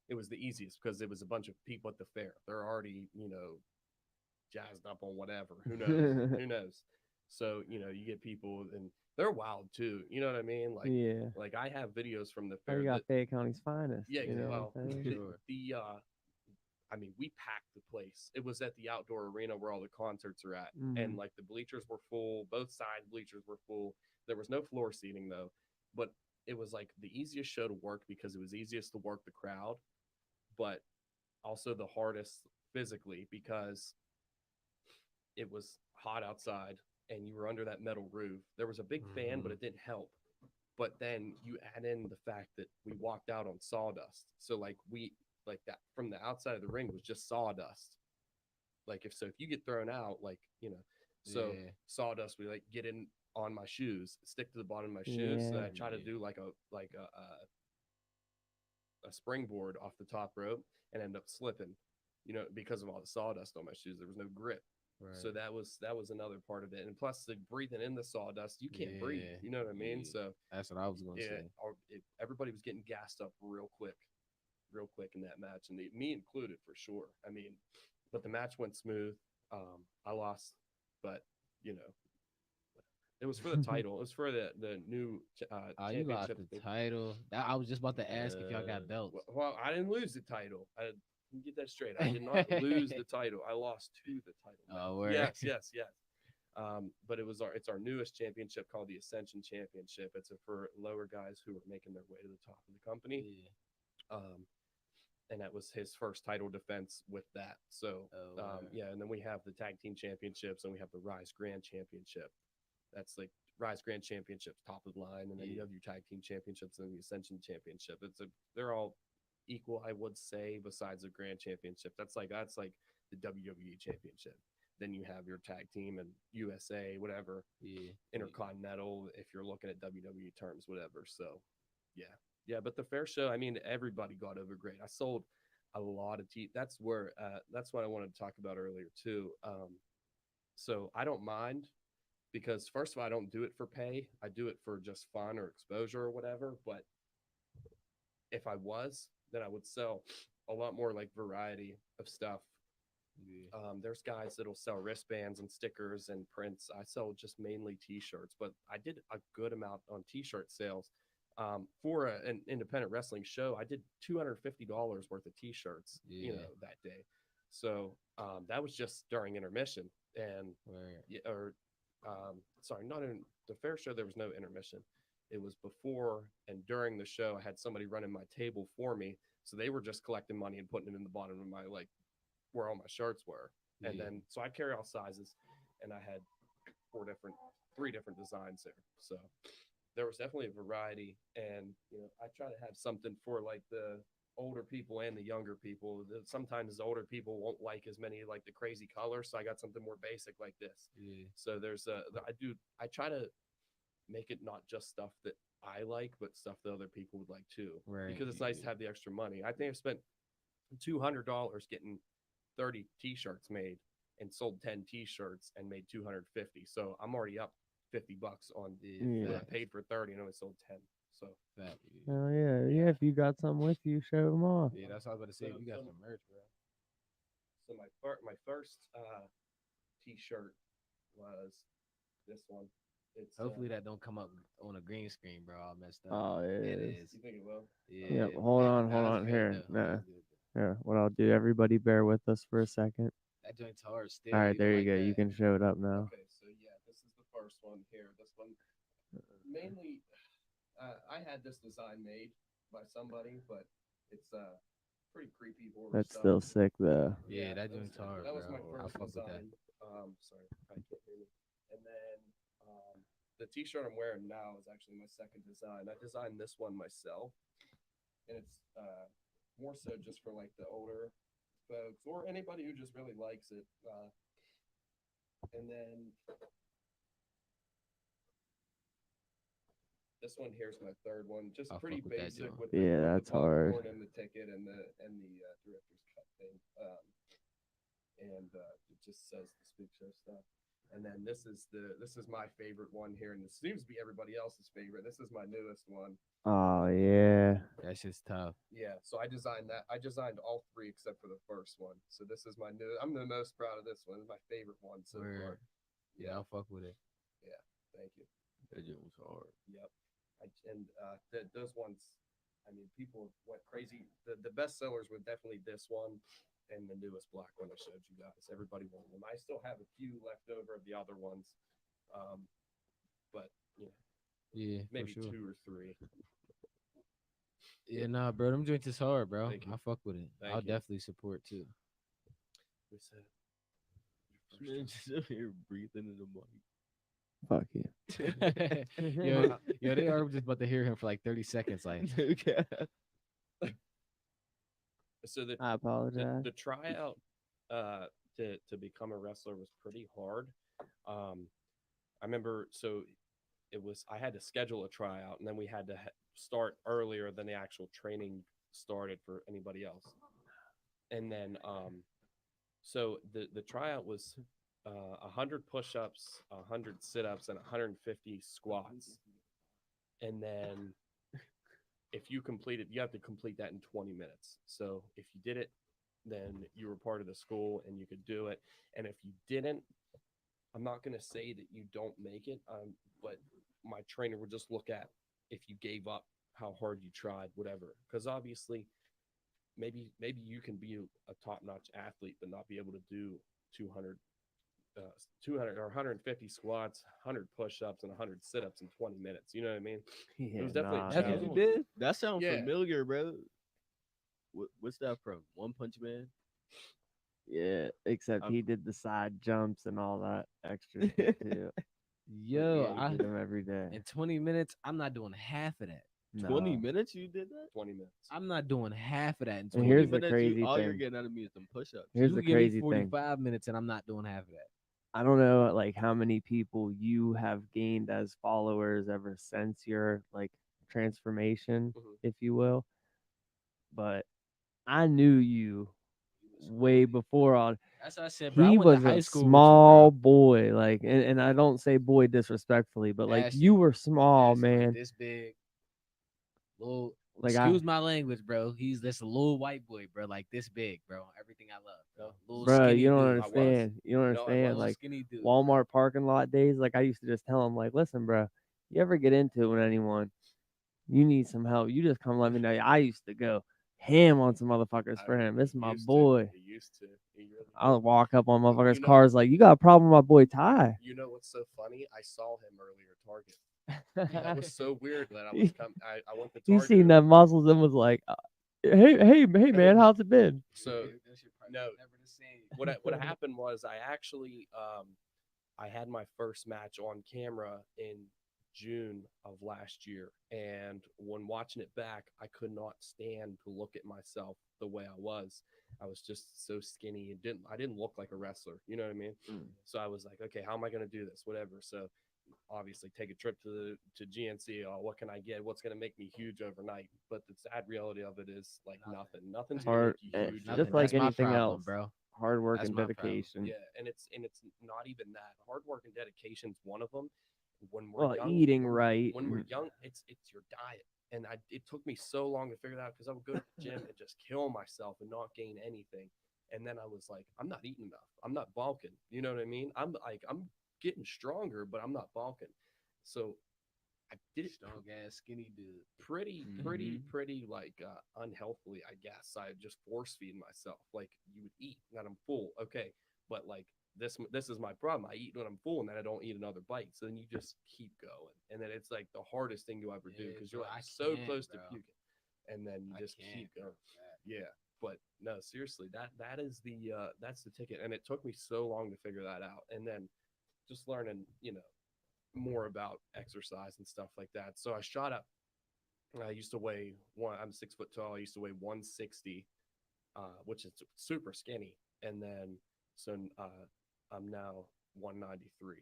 it was the easiest because it was a bunch of people at the fair. They're already, jazzed up on whatever. Who knows? Who knows? So, you get people and they're wild too. You know what I mean? Like, Yeah. like I have videos from the Oh, fair. you got Fayette County's finest. Yeah, you know well, what I'm saying? I mean, we packed the place. It was at the outdoor arena where all the concerts are at, Mhm. and like the bleachers were full. Both side bleachers were full. There was no floor seating though, but it was like the easiest show to work because it was easiest to work the crowd, but also the hardest physically because it was hot outside and you were under that metal roof. There was a big fan, but it didn't help. But then you add in the fact that we walked out on sawdust. So like that from the outside of the ring was just sawdust. Like if you get thrown out, like so Yeah. sawdust would like get in on my shoes, stick to the bottom of my shoes. So Yeah. I try to Yeah. do like a springboard off the top rope and end up slipping, because of all the sawdust on my shoes. There was no grip. Right. So that was another part of it. And plus the breathing in the sawdust, you can't breathe. Yeah. You know what I mean? Yeah. So That's what I was gonna say. everybody was getting gassed up real quick in that match, and me included for sure. I mean, but the match went smooth. I lost, but it was for the title. It was for the new You lost championship. the title. I was just about to ask if y'all got belts. Well, I didn't lose the title. Get that straight. I did not lose the title. I lost to the title. Oh, word. Yes. But it's our newest championship called the Ascension Championship. It's for lower guys who are making their way to the top of the company. Yeah. And that was his first title defense with that. So and then we have the tag team championships, and we have the Rise Grand Championship. That's like Rise Grand Championships, top of the line, and then you have your tag team championships and the Ascension Championship. They're all equal, I would say, besides the Grand Championship. That's like the WWE Championship. Then you have your tag team and USA, whatever, Intercontinental, if you're looking at WWE terms, whatever. So, yeah. But the fair show, I mean, everybody got over great. I sold a lot of that's what I wanted to talk about earlier too. So I don't mind, because first of all, I don't do it for pay. I do it for just fun or exposure or whatever. But if I was, then I would sell a lot more like variety of stuff. There's guys that'll sell wristbands and stickers and prints. I sell just mainly t-shirts, but I did a good amount on t-shirt sales. For an independent wrestling show, I did $250 worth of t-shirts, that day. So that was just during intermission. And sorry, not in the fair show, there was no intermission. It was before and during the show. I had somebody running my table for me, so they were just collecting money and putting it in the bottom of my, like, where all my shirts were. And then so I carry all sizes, and I had three different designs there. So there was definitely a variety, and I try to have something for like the older people and the younger people. Sometimes the older people won't like as many like the crazy colors, so I got something more basic like this. So there's I try to make it not just stuff that I like, but stuff that other people would like too, because it's nice to have the extra money. I think I've spent $200 getting 30 t-shirts made and sold 10 t-shirts and made 250. So I'm already up $50 on I paid for 30 and only sold 10. So oh yeah, if you got some with you, show them off. Yeah, that's what I was about to say. You got some merch, bro. So my first t-shirt was this one. It's hopefully that don't come up on a green screen, bro. All messed up. Oh, it is. You think it will? Yeah. Hold on here. Here, what I'll do, everybody bear with us for a second. That joint's hard still. All right, there you go. You can show it up now. Okay, so yeah, this is the first one here. This one, mainly, I had this design made by somebody, but it's pretty creepy horror That's stuff. still sick though. Yeah, that joint's hard, That was bro. my I first fuck with that. design. Sorry, I can't hear me. And then the t-shirt I'm wearing now is actually my second design. I designed this one myself, and it's more so just for like the older folks or anybody who just really likes it. And then this one here's my third one, just I'll pretty fuck with that basic joint. with That's hard. and the ticket and the director's cut thing. And it just says the Speak Show stuff. And then this is my favorite one here, and this seems to be everybody else's favorite. This is my newest one. Oh yeah. That shit's tough. Yeah, so I designed that. I designed all three except for the first one. So this is my new. I'm the most proud of this one. It's my favorite one so far. Yeah, I'll fuck with it. Yeah, thank you. That joint was hard. Yep. Those ones, I mean, people went crazy. The best sellers were definitely this one and the newest black one I showed you guys. Everybody wanted them. I still have a few left over of the other ones, but Yeah, maybe for sure. 2 or 3. Yeah, nah, bro, them joints is hard, bro. Thank you. I fuck with it. Thank I'll you. definitely support too. We said, Man, just up here breathing in the mic. Fuck you. yo, they are just about to hear him for like 30 seconds. Like, Okay. so I apologize. the tryout to become a wrestler was pretty hard. I remember, so it was, I had to schedule a tryout, and then we had to start earlier than the actual training started for anybody else. And then so the tryout was 100 push-ups, 100 sit-ups, and 150 squats. And then if you completed, you have to complete that in 20 minutes. So if you did it, then you were part of the school and you could do it. And if you didn't, I'm not going to say that you don't make it, but my trainer would just look at if you gave up, how hard you tried, whatever. Because obviously, maybe you can be a top-notch athlete, but not be able to do 200, 200 or 150 squats, 100 push-ups, and 100 sit-ups in 20 minutes. You know what I mean? Yeah, It was definitely nah, a That's what challenge. you did. That sounds Yeah. familiar, bro. What's that from? One Punch Man. yeah. Except I'm- he did the side jumps and all that extra shit too. But Yo, yeah, he did them every day. in 20 minutes, I'm not doing half of that. 20 No. minutes you did that? 20 minutes. I'm not doing half of that in And 20 here's 20 the minutes. minutes, crazy all you're thing. getting out of me is some push-ups. Here's You the give me crazy thing. 45 minutes and I'm not doing half of that. I don't know like how many people you have gained as followers ever since your like transformation, Mhm. if you will. But I knew you way before all. That's what I said, bro. I He went to was high a school small with you, boy, like, and I don't say boy disrespectfully, but bro. like Ashley, you were small, Ashley, like man. this big, little. Like Excuse my language, bro. He's this little white boy, bro. Like this big, bro. Everything I love, bro. Little bro, skinny you don't dude. understand. You don't No, I understand. Little Like skinny dude. Walmart parking lot days, like I used to just tell him, like, listen, bro, you ever get into it with anyone, you need some help, you just come let me know. I used to go ham on some motherfuckers for him. This is my boy. He used to. He really I'll did. walk up on motherfuckers' You know- cars like, you got a problem with my boy Ty. You know what's so funny? I saw him earlier at Target. That was so weird that I was I went to He Target. seen them muscles and was like, hey, man, how's it been? So no, never the same. what happened was I actually I had my first match on camera in June of last year, and when watching it back, I could not stand to look at myself the way I was. I was just so skinny and I didn't look like a wrestler. You know what I mean? So I was like, okay, how am I going to do this? Whatever. So obviously take a trip to GNC. Oh, what can I get? What's going to make me huge overnight? But the sad reality of it is like nothing. Nothing's going to Hard, make you huge. Nothing. just like That's my anything problem, else, bro. hard work That's and my problem. dedication. Yeah, and it's not even that. Hard work and dedication is one of them. When Well, young, eating when, right. when we're young, it's your diet. And it took me so long to figure that out because I would go to the gym and just kill myself and not gain anything. And then I was like, I'm not eating enough. I'm not bulking. You know what I mean? I'm getting stronger, but I'm not bulking. So I did it Strong ass skinny dude. pretty like unhealthily, I guess. I just force feed myself. Like you would eat that I'm full, okay, but like this is my problem. I eat when I'm full, and then I don't eat another bite. So then you just keep going, and then it's like the hardest thing you ever do Yeah, because you're bro, like I so can't, close bro. to puking, and then you I just can't, keep bro. going. Yeah, but no, seriously, that is that's the ticket, and it took me so long to figure that out, and then just learning, more about exercise and stuff like that. So I shot up. I used to weigh one. I'm 6 foot tall. I used to weigh 160, which is super skinny. And then I'm now 193.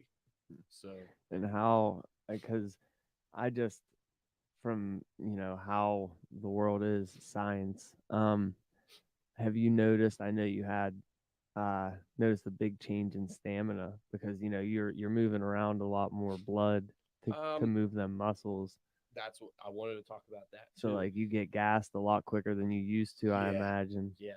So And how, because I just, from, how the world is science, have you noticed, I know you had noticed a big change in stamina because, you're moving around a lot more blood to um, move them muscles. that's what I wanted to talk about that So too. like you get gassed a lot quicker than you used to, I Yeah. imagine. Yeah.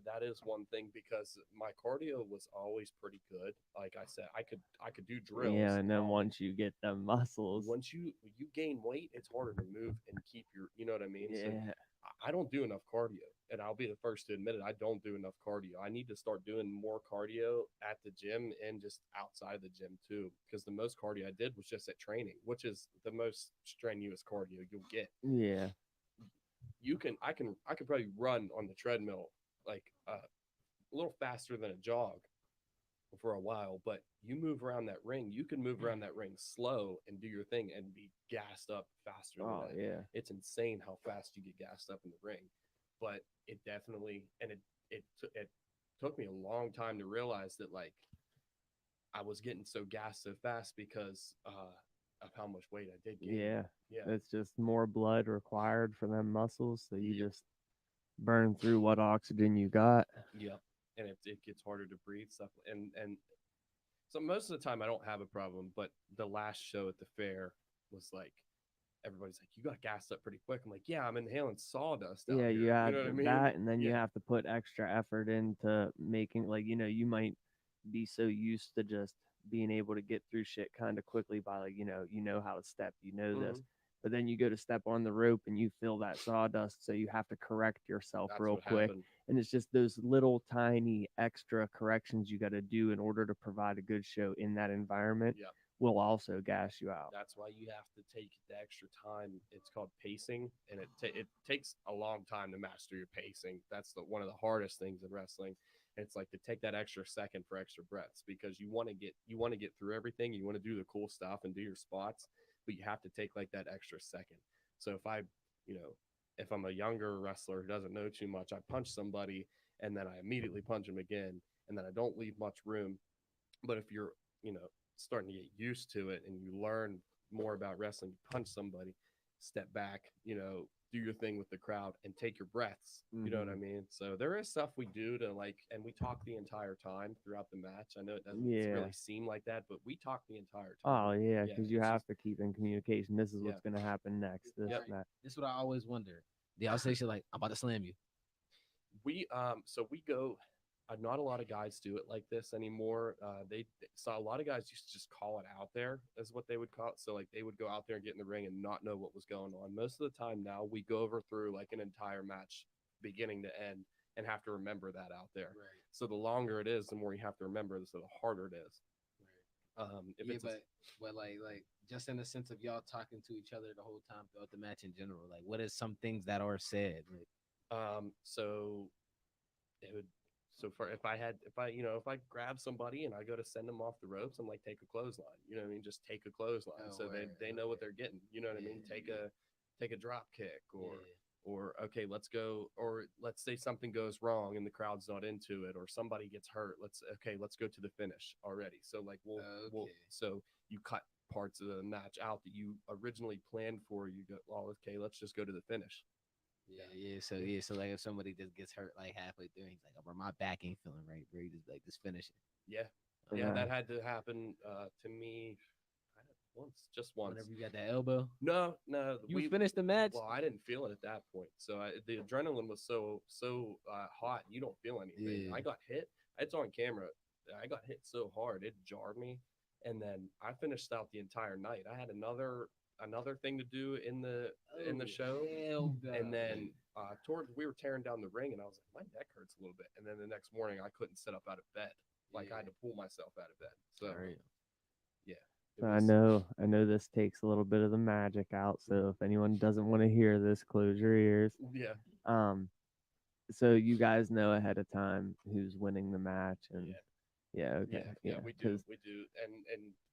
That is one thing because my cardio was always pretty good. Like I said, I could do drills. Yeah, and then once you get them muscles, once you gain weight, it's harder to move and keep you know what I mean? So yeah, I don't do enough cardio, and I'll be the first to admit it. I don't do enough cardio. I need to start doing more cardio at the gym and just outside the gym too, because the most cardio I did was just at training, which is the most strenuous cardio you'll get. yeah, I could probably run on the treadmill like a little faster than a jog for a while, but you move around that ring, you can move around that ring slow and do your thing and be gassed up faster than oh that. yeah. It's insane how fast you get gassed up in the ring, but it definitely, and it took me a long time to realize that like I was getting so gassed so fast because of how much weight I did gain. Yeah, Yeah. it's just more blood required for them muscles, so you Yep. just burn through what oxygen you got. Yep. And it gets harder to breathe stuff. And so most of the time I don't have a problem, but the last show at the fair was like everybody's like, you got gassed up pretty quick. I'm like, yeah, I'm inhaling sawdust out Yeah, you here. You have know what I mean? that, and then you Yeah. have to put extra effort into making, like, you might be so used to just being able to get through shit kind of quickly by, like, you know how to step, this, Mhm. but then you go to step on the rope and you feel that sawdust, so you have to correct yourself That's real what quick, happened. and it's just those little tiny extra corrections you got to do in order to provide a good show in that environment Yeah. will also gas you out. That's why you have to take the extra time. It's called pacing, and it takes a long time to master your pacing. That's one of the hardest things in wrestling. And it's like to take that extra second for extra breaths because you want to get through everything. You want to do the cool stuff and do your spots, but you have to take like that extra second. So you know, if I'm a younger wrestler who doesn't know too much, I punch somebody and then I immediately punch him again, and then I don't leave much room. But if you're, starting to get used to it and you learn more about wrestling, you punch somebody, step back, do your thing with the crowd and take your breaths. You know what I Mhm. mean? So there is stuff we do to like, and we talk the entire time throughout the match. I know it doesn't Yeah. really seem like that, but we talk the entire Oh time. yeah, Yeah, because you it's have just to keep in communication. This is yeah. what's gonna happen next. This Yep. and that. This is what I always wonder. Do y'all say shit like, I'm about to slam you? We go. Not a lot of guys do it like this anymore. They saw a lot of guys used to just call it out there, as what they would call it. So like they would go out there and get in the ring and not know what was going on. Most of the time now we go over through like an entire match, beginning to end, and have to remember that out there. Right. So the longer it is, the more you have to remember, so the harder it is. If Yeah, it's but like just in the sense of y'all talking to each other the whole time throughout the match in general, like what is some things that are said? Like, so it would so for if I grab somebody and I go to send them off the ropes, I'm like, take a clothesline. You know what I mean? Just take a clothesline. Oh, So word, they know what okay. they're getting. You know what I mean? Yeah, Take a drop kick, or yeah. okay, let's go, or let's say something goes wrong and the crowd's not into it, or somebody gets hurt. Let's go to the finish already. So like we'll Okay. so you cut parts of the match out that you originally planned for. You go, well, okay, let's just go to the finish. So like if somebody just gets hurt like halfway through, he's like, "Oh, bro, my back ain't feeling right, bro." You just finish it. Yeah, yeah, Yeah. that had to happen to me once, just once. Whenever you got that elbow, No, you finished the match. well, I didn't feel it at that point. So the adrenaline was so hot, you don't feel anything. Yeah. I got hit. It's on camera. I got hit so hard it jarred me, and then I finished out the entire night. I had another thing to do in the show, Hell and no. then towards we were tearing down the ring, and I was like, my neck hurts a little bit. And then the next morning, I couldn't sit up out of bed. Like I had to pull myself out of bed. So yeah, it I was. know this takes a little bit of the magic out. So if anyone doesn't want to hear this, close your ears. Yeah. Um, so you guys know ahead of time who's winning the match, and okay, We do, because and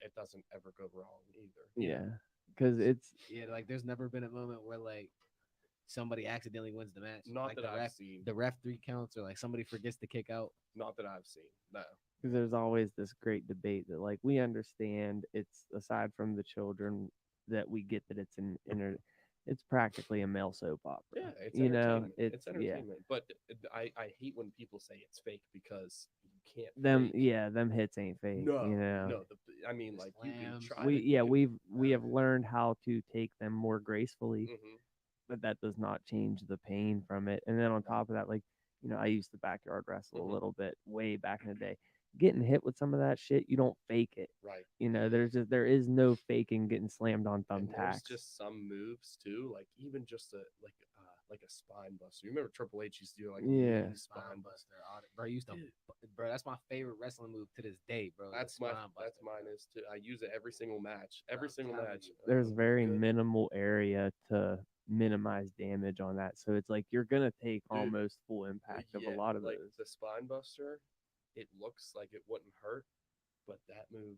it doesn't ever go wrong either. because it's Yeah, like there's never been a moment where like somebody accidentally wins the match. Not Like that I've seen. the ref 3 counts, or like somebody forgets to kick out. Not that I've seen. No. because there's always this great debate that, like, we understand it's, aside from the children, that we get that it's it's practically a male soap opera. Yeah, it's you know, entertainment. It's entertainment. But I hate when people say it's fake because you can't. them hits ain't fake. No, No. I mean, like you can Slams. try. We have learned how to take them more gracefully, Mm-hmm. but that does not change the pain from it. And then on top of that, like, I used to backyard wrestle a Mhm. little bit way back in the day. Getting hit with some of that shit, you don't fake it. Right. There is no faking getting slammed on And there's thumbtacks. just some moves too, like even just like a spine buster. You remember Triple H used to do like a Yeah. mean spine buster. Bro, bro, that's my favorite wrestling move to this day, bro. That's the my spine that's buster, mine bro. is too. I use it every single match. Every I'm single telling match. you, There's very good. minimal area to minimize damage on that, so it's like you're gonna take almost full impact of a lot of like those. the spine buster. It looks like it wouldn't hurt, but that move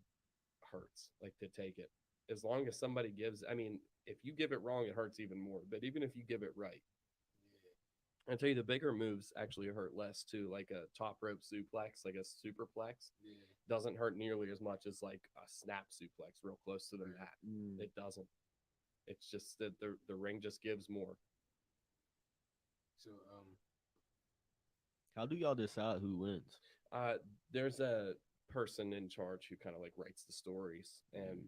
hurts. Like to take it, as long as somebody gives. I mean, if you give it wrong, it hurts even more. But even if you give it right, I tell you, the bigger moves actually hurt less too. Like a top rope suplex, like a superplex, Yeah. doesn't hurt nearly as much as like a snap suplex, real close to the mat. Mm. It doesn't. It's just that the ring just gives more. So How do y'all decide who wins? There's a person in charge who kind of like writes the stories and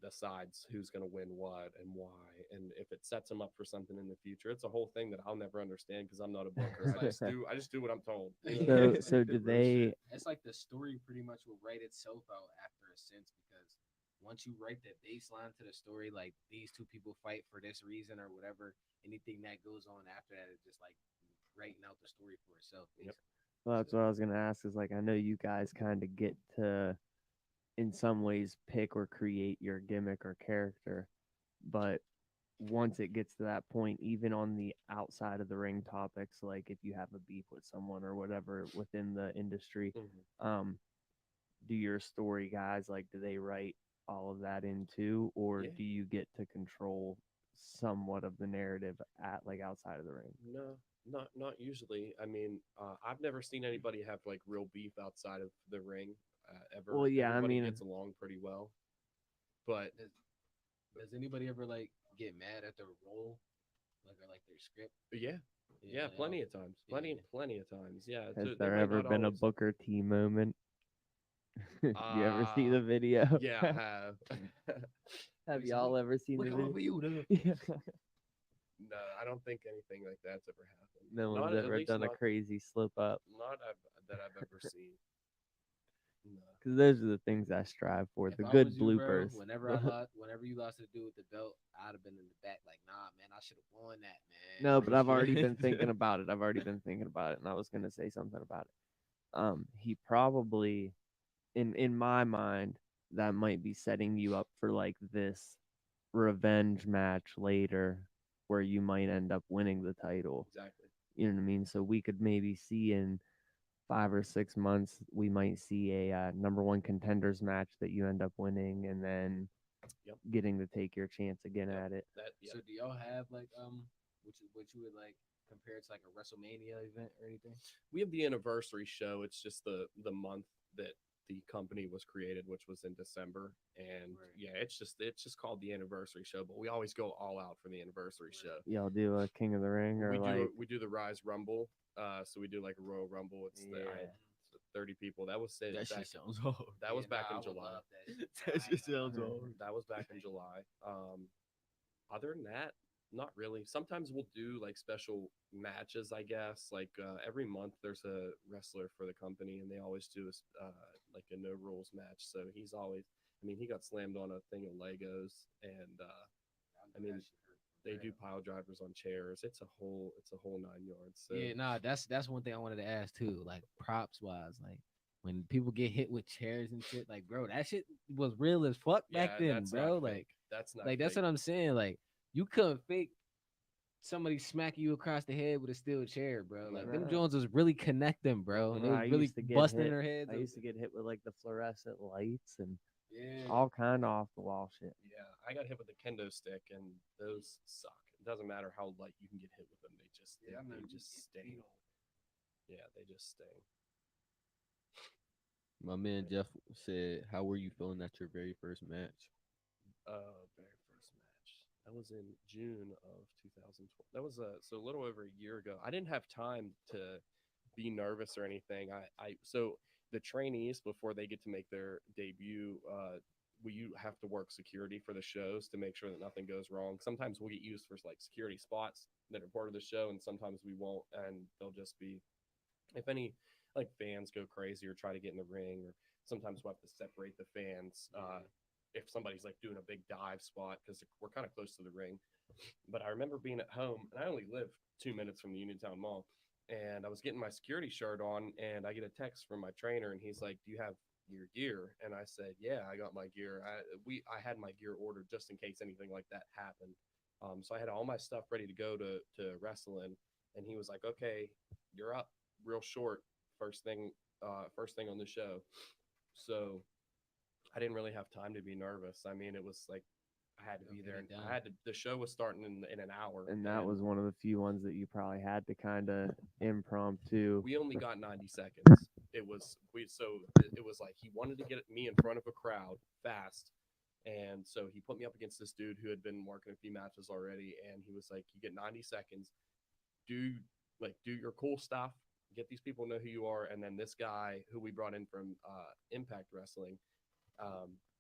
decides who's going to win what and why, and if it sets them up for something in the future. It's a whole thing that I'll never understand because I'm not a booker. I just do what I'm told. So do they? it's like the story pretty much will write itself out after a sense because once you write that baseline to the story, like these two people fight for this reason or whatever, anything that goes on after that is just like writing out the story for itself. Yep. Well, that's what I was gonna ask. Is like I know you guys kind of get to, in some ways, pick or create your gimmick or character, but once it gets to that point, even on the outside of the ring topics, like if you have a beef with someone or whatever within the industry, Mhm. do your story guys like do they write all of that into, or Yeah. do you get to control somewhat of the narrative at like outside of the ring? No, not usually. I mean, I've never seen anybody have like real beef outside of the ring ever. Well, yeah, I Everybody mean, gets along pretty well. But Does anybody ever like get mad at their role, like or like their script? yeah, they plenty all- of times, yeah. plenty of times. Yeah, Has so they there might ever not been a always. Booker T moment? You ever see Uh, the video? yeah, I have. Have y'all ever seen the Look video? over you, nigga. Yeah. No, I don't think anything like that's ever happened. No one's Not at ever least done a not crazy slip up. that I've ever seen. No. Because those are the things I strive for. If The I good was you, bro, bloopers. whenever you lost the dude with the belt, I'd have been in the back like, nah, man, I should have won that, man. No, but I've already shit. been thinking about it. I've already been thinking about it, and I was gonna say something about it. He probably, in my mind, that might be setting you up for like this revenge match later, where you might end up winning the title. Exactly. You know what I mean? So we could maybe see in 5 or 6 months, we might see a number one contenders match that you end up winning, and then Yep. getting to take your chance again Yep. at it. That yeah. So do y'all have like what you would like compare it to like a WrestleMania event or anything? We have the anniversary show. It's just the month that the company was created, which was in December. And Right. yeah, it's just called the anniversary show. But we always go all out for the anniversary Right. show. Y'all do a King of the Ring or We do the Rise Rumble. So we do like a Royal Rumble. It's Yeah. 30 people. That was it. That back, shit sounds hard. that was back I in would July. love that shit. That shit I- sounds hard. That was back in July. Other than that, not really. Sometimes we'll do like special matches, I guess. Like every month, there's a wrestler for the company, and they always do like a no rules match. So he's always. I mean, he got slammed on a thing of Legos, and I mean, they do pile drivers on chairs. It's a whole 9 yards. So Yeah, nah, that's one thing I wanted to ask too. Like props wise, like when people get hit with chairs and shit, like bro, that shit was real as fuck back yeah, then, that's bro. not Like, fake. That's not like that's fake. what I'm saying. Like you couldn't fake somebody smacking you across the head with a steel chair, bro. Like them Nah. Jones was really connecting, bro. And they Nah, was I really used to get busting hit. their heads. I used to get hit with like the fluorescent lights and yeah. all kind of off the wall shit. Yeah, I got hit with a kendo stick, and those suck. It doesn't matter how light you can get hit with them; they just sting. Yeah, they just sting. My man Jeff said, "How were you feeling at your very first match?" Very first match. That was in June of 2012. That was so a little over a year ago. I didn't have time to be nervous or anything. So the trainees before they get to make their debut, we have to work security for the shows to make sure that nothing goes wrong. Sometimes we'll get used for like security spots that are part of the show, and sometimes we won't, and they'll just be if any like fans go crazy or try to get in the ring, or sometimes we'll have to separate the fans if somebody's like doing a big dive spot because we're kind of close to the ring. But I remember being at home, and I only live 2 minutes from the Uniontown Mall, and I was getting my security shirt on, and I get a text from my trainer, and he's like, "Do you have your gear?" And I said, "Yeah, I got my gear. I had my gear ordered just in case anything like that happened." So I had all my stuff ready to go to wrestle in, and he was like, "Okay, you're up real short first thing on the show." So I didn't really have time to be nervous. I mean, it was like I had to Go be get there. it And done. I had to. The show was starting in an hour, And that was one of the few ones that you probably had to kind of impromptu. we only got 90 seconds. It was like he wanted to get me in front of a crowd fast. And so he put me up against this dude who had been working a few matches already, and he was like, "You get 90 seconds. Do do your cool stuff. Get these people to know who you are, and then this guy who we brought in from Impact Wrestling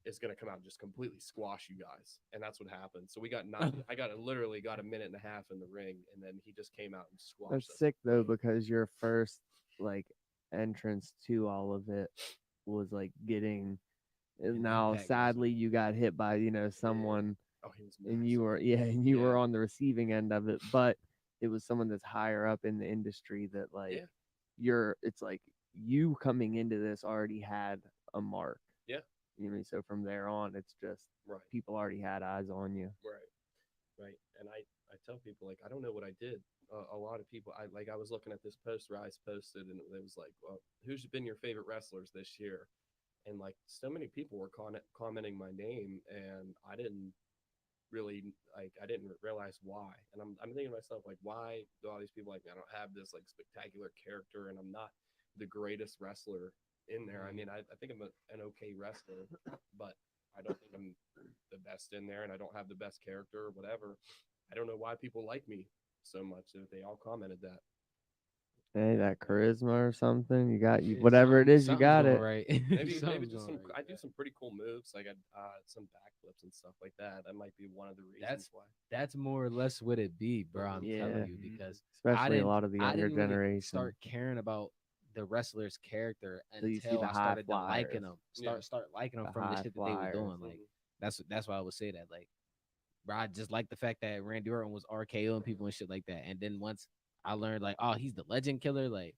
is going to come out and just completely squash you guys." And that's what happened. So we got 90. I literally got a minute and a half in the ring, and then he just came out and squashed That's us. sick though, because your first like entrance to all of it was like getting. And An now, Impact sadly, you got hit by someone, Oh, he was and you were massive. and you were Yeah. on the receiving end of it, but it was someone that's higher up in the industry that like Yeah. it's like you coming into this already had a mark. Yeah. You know, so from there on, it's just Right. people already had eyes on you. Right. And I tell people, like, I don't know what I did. A lot of people, I was looking at this post Rice posted, and it was like, well, who's been your favorite wrestlers this year? And like, so many people were commenting my name, and I didn't really I didn't realize why. And I'm thinking to myself, like, why do all these people like me? I don't have this like spectacular character, and I'm not the greatest wrestler in there. I mean, I think I'm an okay wrestler, but I don't think I'm the best in there, and I don't have the best character or whatever. I don't know why people like me so much that they all commented that. Hey, that charisma or something, you got you Yeah, whatever it is, you something's got going it. right. Maybe Something's just going some. right, I do yeah. some pretty cool moves, like some backflips and stuff like that. That might be one of the reasons That's why. that's more or less what it be, bro. I'm Yeah. telling you, because Especially a lot of the I younger didn't really generation. start caring about the wrestler's character So you see until the I high started to flyers. liking them. Yeah. Start liking them The from the high shit that they was flyers. doing. Like that's why I would say that. Like, bro, I just like the fact that Randy Orton was RKOing people and shit like that. And then once I learned, like, oh, he's the legend killer, like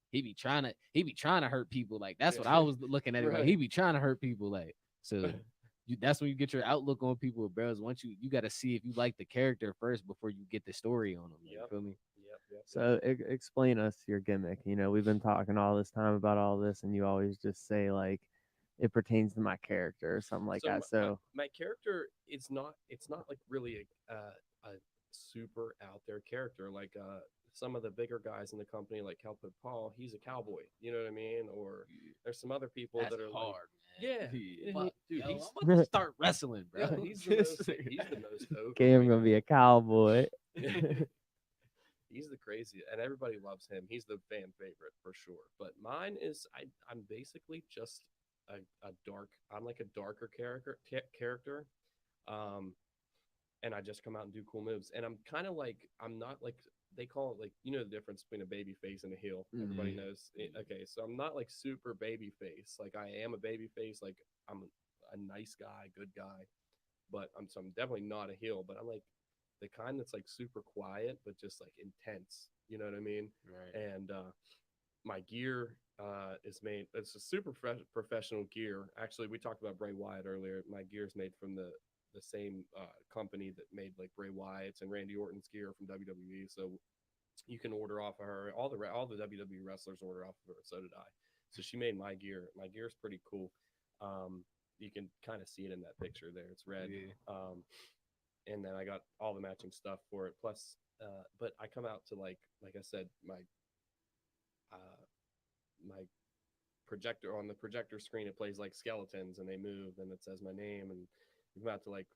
he be trying to hurt people. Like that's what I was looking at. It, like, Right. he be trying to hurt people. Like, so that's when you get your outlook on people, bros. Once you got to see if you like the character first before you get the story on them. Like, Yep. you feel me? Yep. So explain us your gimmick. You know, we've been talking all this time about all this, and you always just say like it pertains to my character or something like that. So my character is not. It's not like really a super out there character. Like some of the bigger guys in the company, like Calpit Paul, he's a cowboy. You know what I mean? Or there's some other people That's that are hard, like, yeah, Fuck, dude, yo, he's I'm about to start wrestling, bro. yeah, he's the most. He's the most over. okay, I'm gonna be a cowboy. He's the crazy, and everybody loves him. He's the fan favorite for sure. But mine is I'm basically just a dark. I'm like a darker character, um, and I just come out and do cool moves. And I'm kind of like I'm not like they call it like the difference between a baby face and a heel. Everybody knows. Okay, so I'm not like super baby face. Like I am a baby face. Like I'm a nice guy, good guy, but I'm definitely not a heel. But I'm like the kind that's like super quiet but just like intense. You know what I mean? Right. And my gear is made. It's a super professional gear. Actually, we talked about Bray Wyatt earlier. My gear is made from the same company that made like Bray Wyatt's and Randy Orton's gear from WWE. So you can order off of her. All the WWE wrestlers order off of her. So did I. So she made my gear. My gear is pretty cool. You can kind of see it in that picture there. It's red. Yeah. And then I got all the matching stuff for it. Plus, but I come out to like I said, my projector on the projector screen. It plays like skeletons, and they move, and it says my name, and we come out to like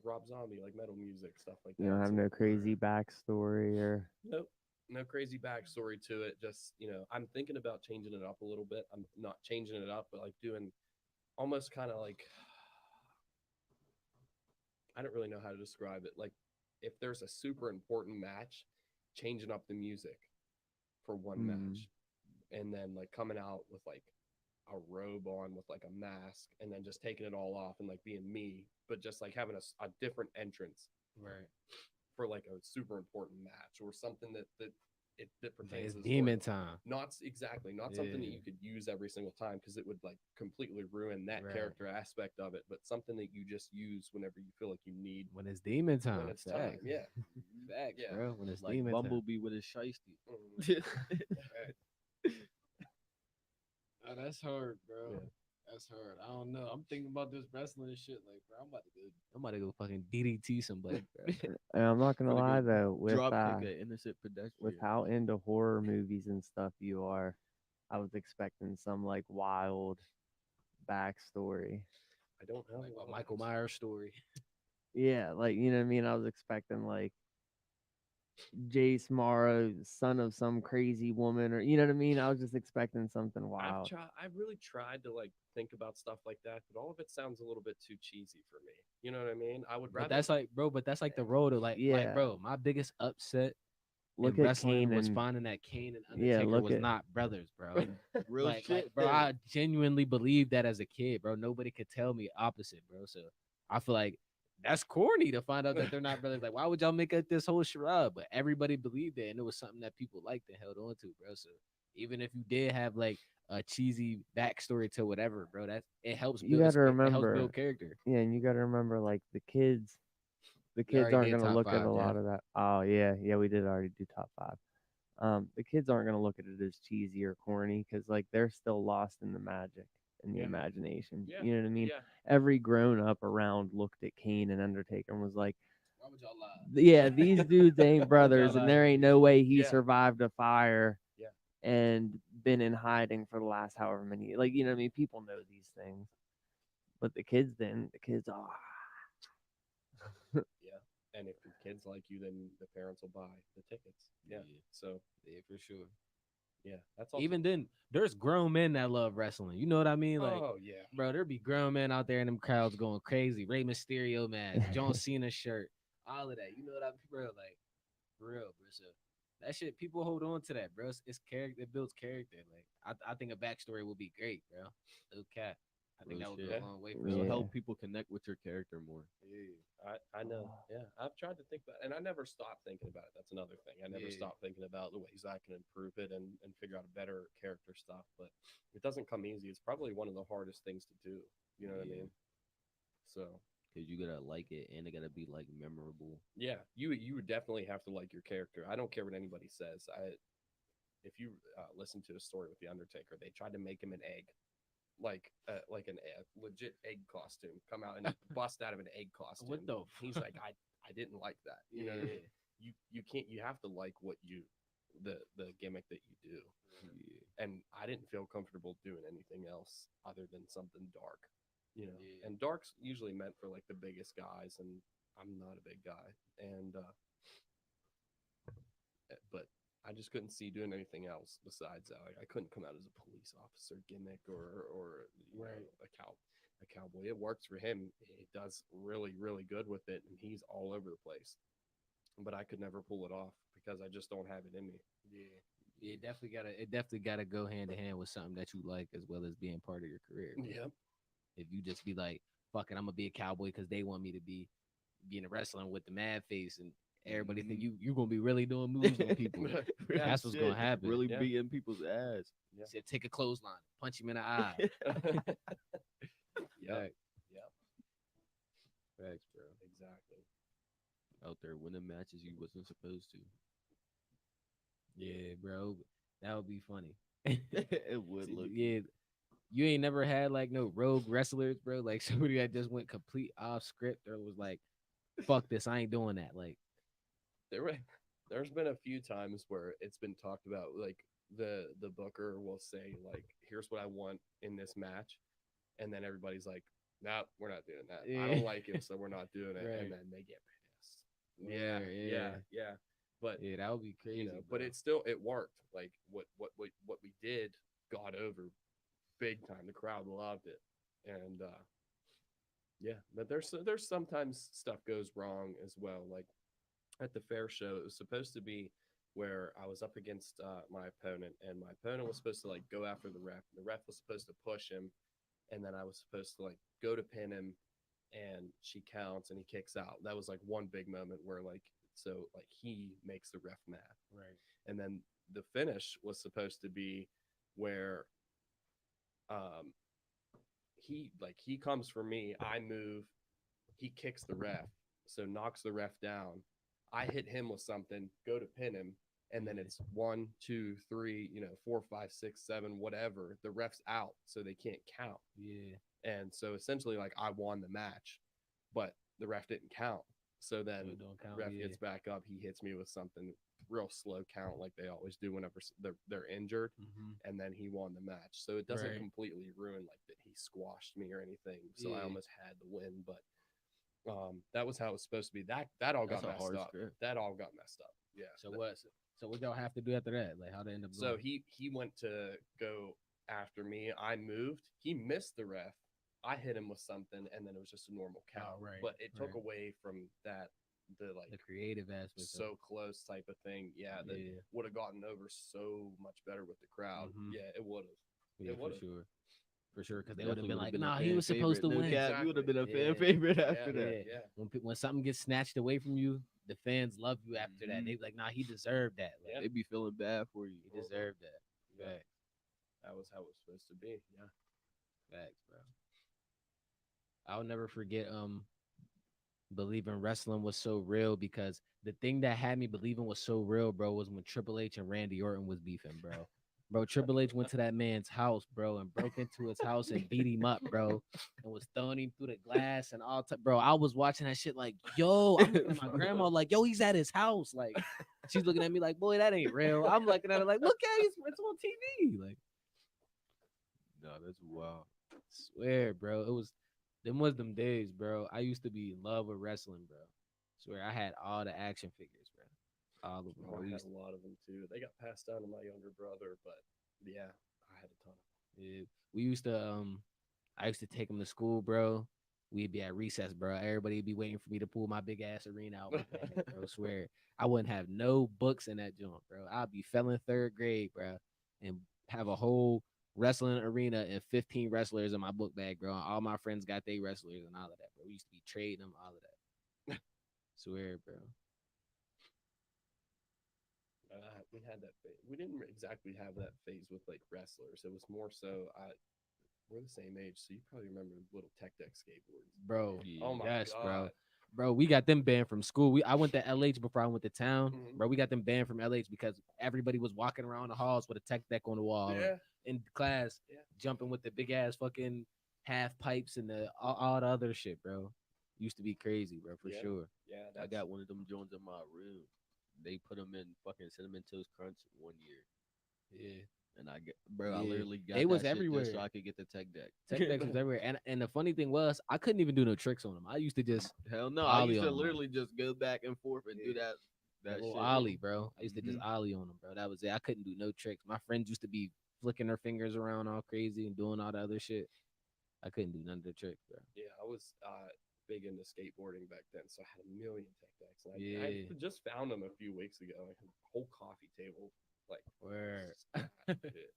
Rob Zombie, like metal music, stuff like that. You don't have So, no crazy backstory or nope, no crazy backstory to it. Just I'm thinking about changing it up a little bit. I'm not changing it up, but like doing almost kind of like I don't really know how to describe it. Like if there's a super important match, changing up the music for one match, and then like coming out with like a robe on with like a mask, and then just taking it all off and like being me, but just like having a different entrance, Right. for like a super important match or something that pertains It's to the demon story. time. Not exactly, not something that Yeah. you could use every single time because it would like completely ruin that Right. character aspect of it, but something that you just use whenever you feel like you need When it's demon time. when it's time. Facts. Yeah. Facts, Yeah. bro. When it's Like demon Bumblebee with his shiesty. Right. time. Oh, that's hard, bro. Yeah. That's hard. I don't know. I'm thinking about this wrestling and shit. Like, bro, I'm about to go fucking DDT somebody, bro. And I'm not gonna Finna go lie though, Drop kick an innocent pedestrian. with how into horror movies and stuff you are, I was expecting some like wild backstory. I don't have Like a lot a of Michael those. Myers story. Yeah, like you know what I mean. I was expecting like Jace Mara, son of some crazy woman, or you know what I mean. I was just expecting something wild. I've really tried to like think about stuff like that, but all of it sounds a little bit too cheesy for me. You know what I mean? I would But rather. that's like, bro. But that's like the road of like, Yeah. bro. My biggest upset in Look at wrestling Kane was and finding that Kane and yeah, Undertaker look was at not brothers, bro. Real like, shit, bro, though. I genuinely believed that as a kid, bro. Nobody could tell me opposite, bro. So I feel like that's corny to find out that they're not brothers. Like, why would y'all make up this whole charade? But everybody believed it, and it was something that people liked and held on to, bro. So even if you did have like a cheesy backstory to whatever, bro, that it helps you build got to it helps remember. build character. Yeah, and you got to remember like the kids. The We kids already aren't did gonna top look at a five, lot Jeff. of that. Oh yeah, we did already do top five. The kids aren't gonna look at it as cheesy or corny because like they're still lost in the magic and the Yeah. imagination. Yeah. You know what I mean? Yeah. Every grown up around looked at Kane and Undertaker and was like, Why would y'all lie? "Yeah, these dudes ain't Why would y'all brothers, and lie there to ain't me? no way he Yeah. survived a fire Yeah. and been in hiding for the last however many." Like you know what I mean? People know these things, but the kids didn't. The kids, oh, Yeah. And if the kids like you, then the parents will buy the tickets. Yeah. Yeah. So Yeah, for sure. yeah, that's also. Even then, there's grown men that love wrestling. You know what I mean? Like, Oh yeah. bro, there be grown men out there in them crowds going crazy. Rey Mysterio mask, John Cena shirt, all of that. You know what I mean, bro? Like, for real, bro. So that shit, people hold on to that, bro. It's character. It builds character. Like, I think a backstory would be great, bro. No cap. I think Real that would shit. go a long way for It'll Yeah. sure. help people connect with your character more. I know. Yeah, I've tried to think about it, and I never stop thinking about it. That's another thing. I never Yeah. stop thinking about the ways I can improve it and figure out a better character stuff. But it doesn't come easy. It's probably one of the hardest things to do. You know what I Yeah. mean? So Cause you gotta like it and it gotta be like memorable. yeah, you would definitely have to like your character. I don't care what anybody says. If you listen to a story with the Undertaker, they tried to make him an egg, like an legit egg costume, come out and bust out of an egg costume. What the He's like, I didn't like that. You know what I mean? You can't. You have to like what you the gimmick that you do. Yeah. And I didn't feel comfortable doing anything else other than something dark. You know, Yeah. and dark's usually meant for like the biggest guys, and I'm not a big guy, and but I just couldn't see doing anything else besides that. Like, I couldn't come out as a police officer gimmick or you know, a cowboy. It works for him. It does really good with it, and he's all over the place. But I could never pull it off because I just don't have it in me. Yeah, it definitely gotta go hand in hand with something that you like as well as being part of your career. bro. Yep. If you just be like, fuck it, I'm gonna be a cowboy because they want me to be in a wrestling with the mad face and everybody think you gonna be really doing moves on people. That's what's gonna happen. Really Yeah. beating people's ass. Yeah. Said take a clothesline, punch him in the eye. Yep. Fact. Yep. Facts, bro. Exactly. Out there winning matches you wasn't supposed to. Yeah, bro. That would be funny. It would look. Yeah. You ain't never had like no rogue wrestlers, bro. Like somebody that just went complete off script or was like, fuck this, I ain't doing that. Like, There's been a few times where it's been talked about, like the booker will say like, here's what I want in this match, and then everybody's like, nah, we're not doing that. I don't like it, so we're not doing it. Right. And then they get pissed. Yeah. But yeah, that would be crazy. you know, but it worked. Like what we did got over big time. The crowd loved it, and yeah. But there's sometimes stuff goes wrong as well. Like at the fair show, it was supposed to be where I was up against my opponent, and my opponent was supposed to like go after the ref. The ref was supposed to push him, and then I was supposed to like go to pin him, and she counts and he kicks out. That was like one big moment where like he makes the ref mad. right. And then the finish was supposed to be where um he comes for me, I move, he kicks the ref, so knocks the ref down. I hit him with something, go to pin him, and then it's 1, 2, 3, 4, 5, 6, 7, whatever. The ref's out, so they can't count. Yeah. And so essentially, like, I won the match, but the ref didn't count. So then it don't count, ref yeah. gets back up. He hits me with something real slow count, like they always do whenever they're injured, and then he won the match. So it doesn't Right. completely ruin like that he squashed me or anything. So I Yeah. almost had the win, but that was how it was supposed to be. That all got That's a messed hard up. script. That all got messed up. Yeah. So what? So what y'all have to do after that? Like how they end up going? So he went to go after me. I moved. He missed the ref. I hit him with something, and then it was just a normal count. Oh, right, But it took right. away from that the the creative aspect. of so close type of thing. Yeah, that Yeah. would have gotten over so much better with the crowd. Mhm. Yeah, it would have. yeah, it for would've. sure. For sure, because they would have Definitely been would've like, a "Nah, he fan was supposed to favorite. No win." cap, you would have been a fan Yeah. favorite after Yeah, that. yeah. When something gets snatched away from you, the fans love you after that. Mhm. They be like, "Nah, he deserved that. Like, Yeah. They be feeling bad for you. He deserved that." Yeah. Facts, That was how it was supposed to be. Yeah. facts, bro. I'll never forget believing wrestling was so real because the thing that had me believing was so real, bro, was when Triple H and Randy Orton was beefing, bro. Bro, Triple H went to that man's house, bro, and broke into his house and beat him up, bro, and was throwing him through the glass and all. Bro, I was watching that shit like, yo, I'm looking at my grandma like, yo, he's at his house. Like, she's looking at me like, boy, that ain't real. I'm looking at her like, look at it, it's on TV. Like, No, that's wild. swear, bro, them was them days, bro. I used to be in love with wrestling, bro. Swear, I had all the action figures, bro. All of them. Oh, Bro. I had a lot of them too. They got passed down to my younger brother, but yeah, I had a ton of Yeah, we used to I used to take them to school, bro. We'd be at recess, bro. Everybody'd be waiting for me to pull my big ass arena out my bag, bro. Swear. I wouldn't have no books in that joint, bro. I'd be failing third grade, bro, and have a whole wrestling arena and 15 wrestlers in my book bag, bro. All my friends got their wrestlers and all of that, bro. We used to be trading them, all of that. Swear, bro. we had that phase. We didn't exactly have that phase with like wrestlers. It was more so we're the same age, so you probably remember little tech deck skateboards. Bro. Yeah. Oh my Yes, god, bro. Bro, we got them banned from school. I went to LH before I went to town. Mhm. Bro, we got them banned from LH because everybody was walking around the halls with a tech deck on the wall Yeah, in class, Yeah. jumping with the big ass fucking half pipes and all the other shit, bro. Used to be crazy, bro, for Yeah. sure. yeah. I got one of them joints in my room. They put them in fucking Cinnamon Toast Crunch one year. Yeah. And I I Yeah. literally got They was that shit just so everywhere. I could get the tech deck. Tech decks was everywhere. And the funny thing was, I couldn't even do no tricks on them. I used to just Hell no, I Ollie used on to them, literally just go back and forth and do that little shit. ollie, bro. I used to just Mhm. ollie on them, bro. That was it. I couldn't do no tricks. My friends used to be flicking their fingers around all crazy and doing all the other shit. I couldn't do none of the tricks, bro. Yeah, I was big into skateboarding back then, so I had a million tech decks. And I Yeah. just found them a few weeks ago. Like a whole coffee table, like Word. shit.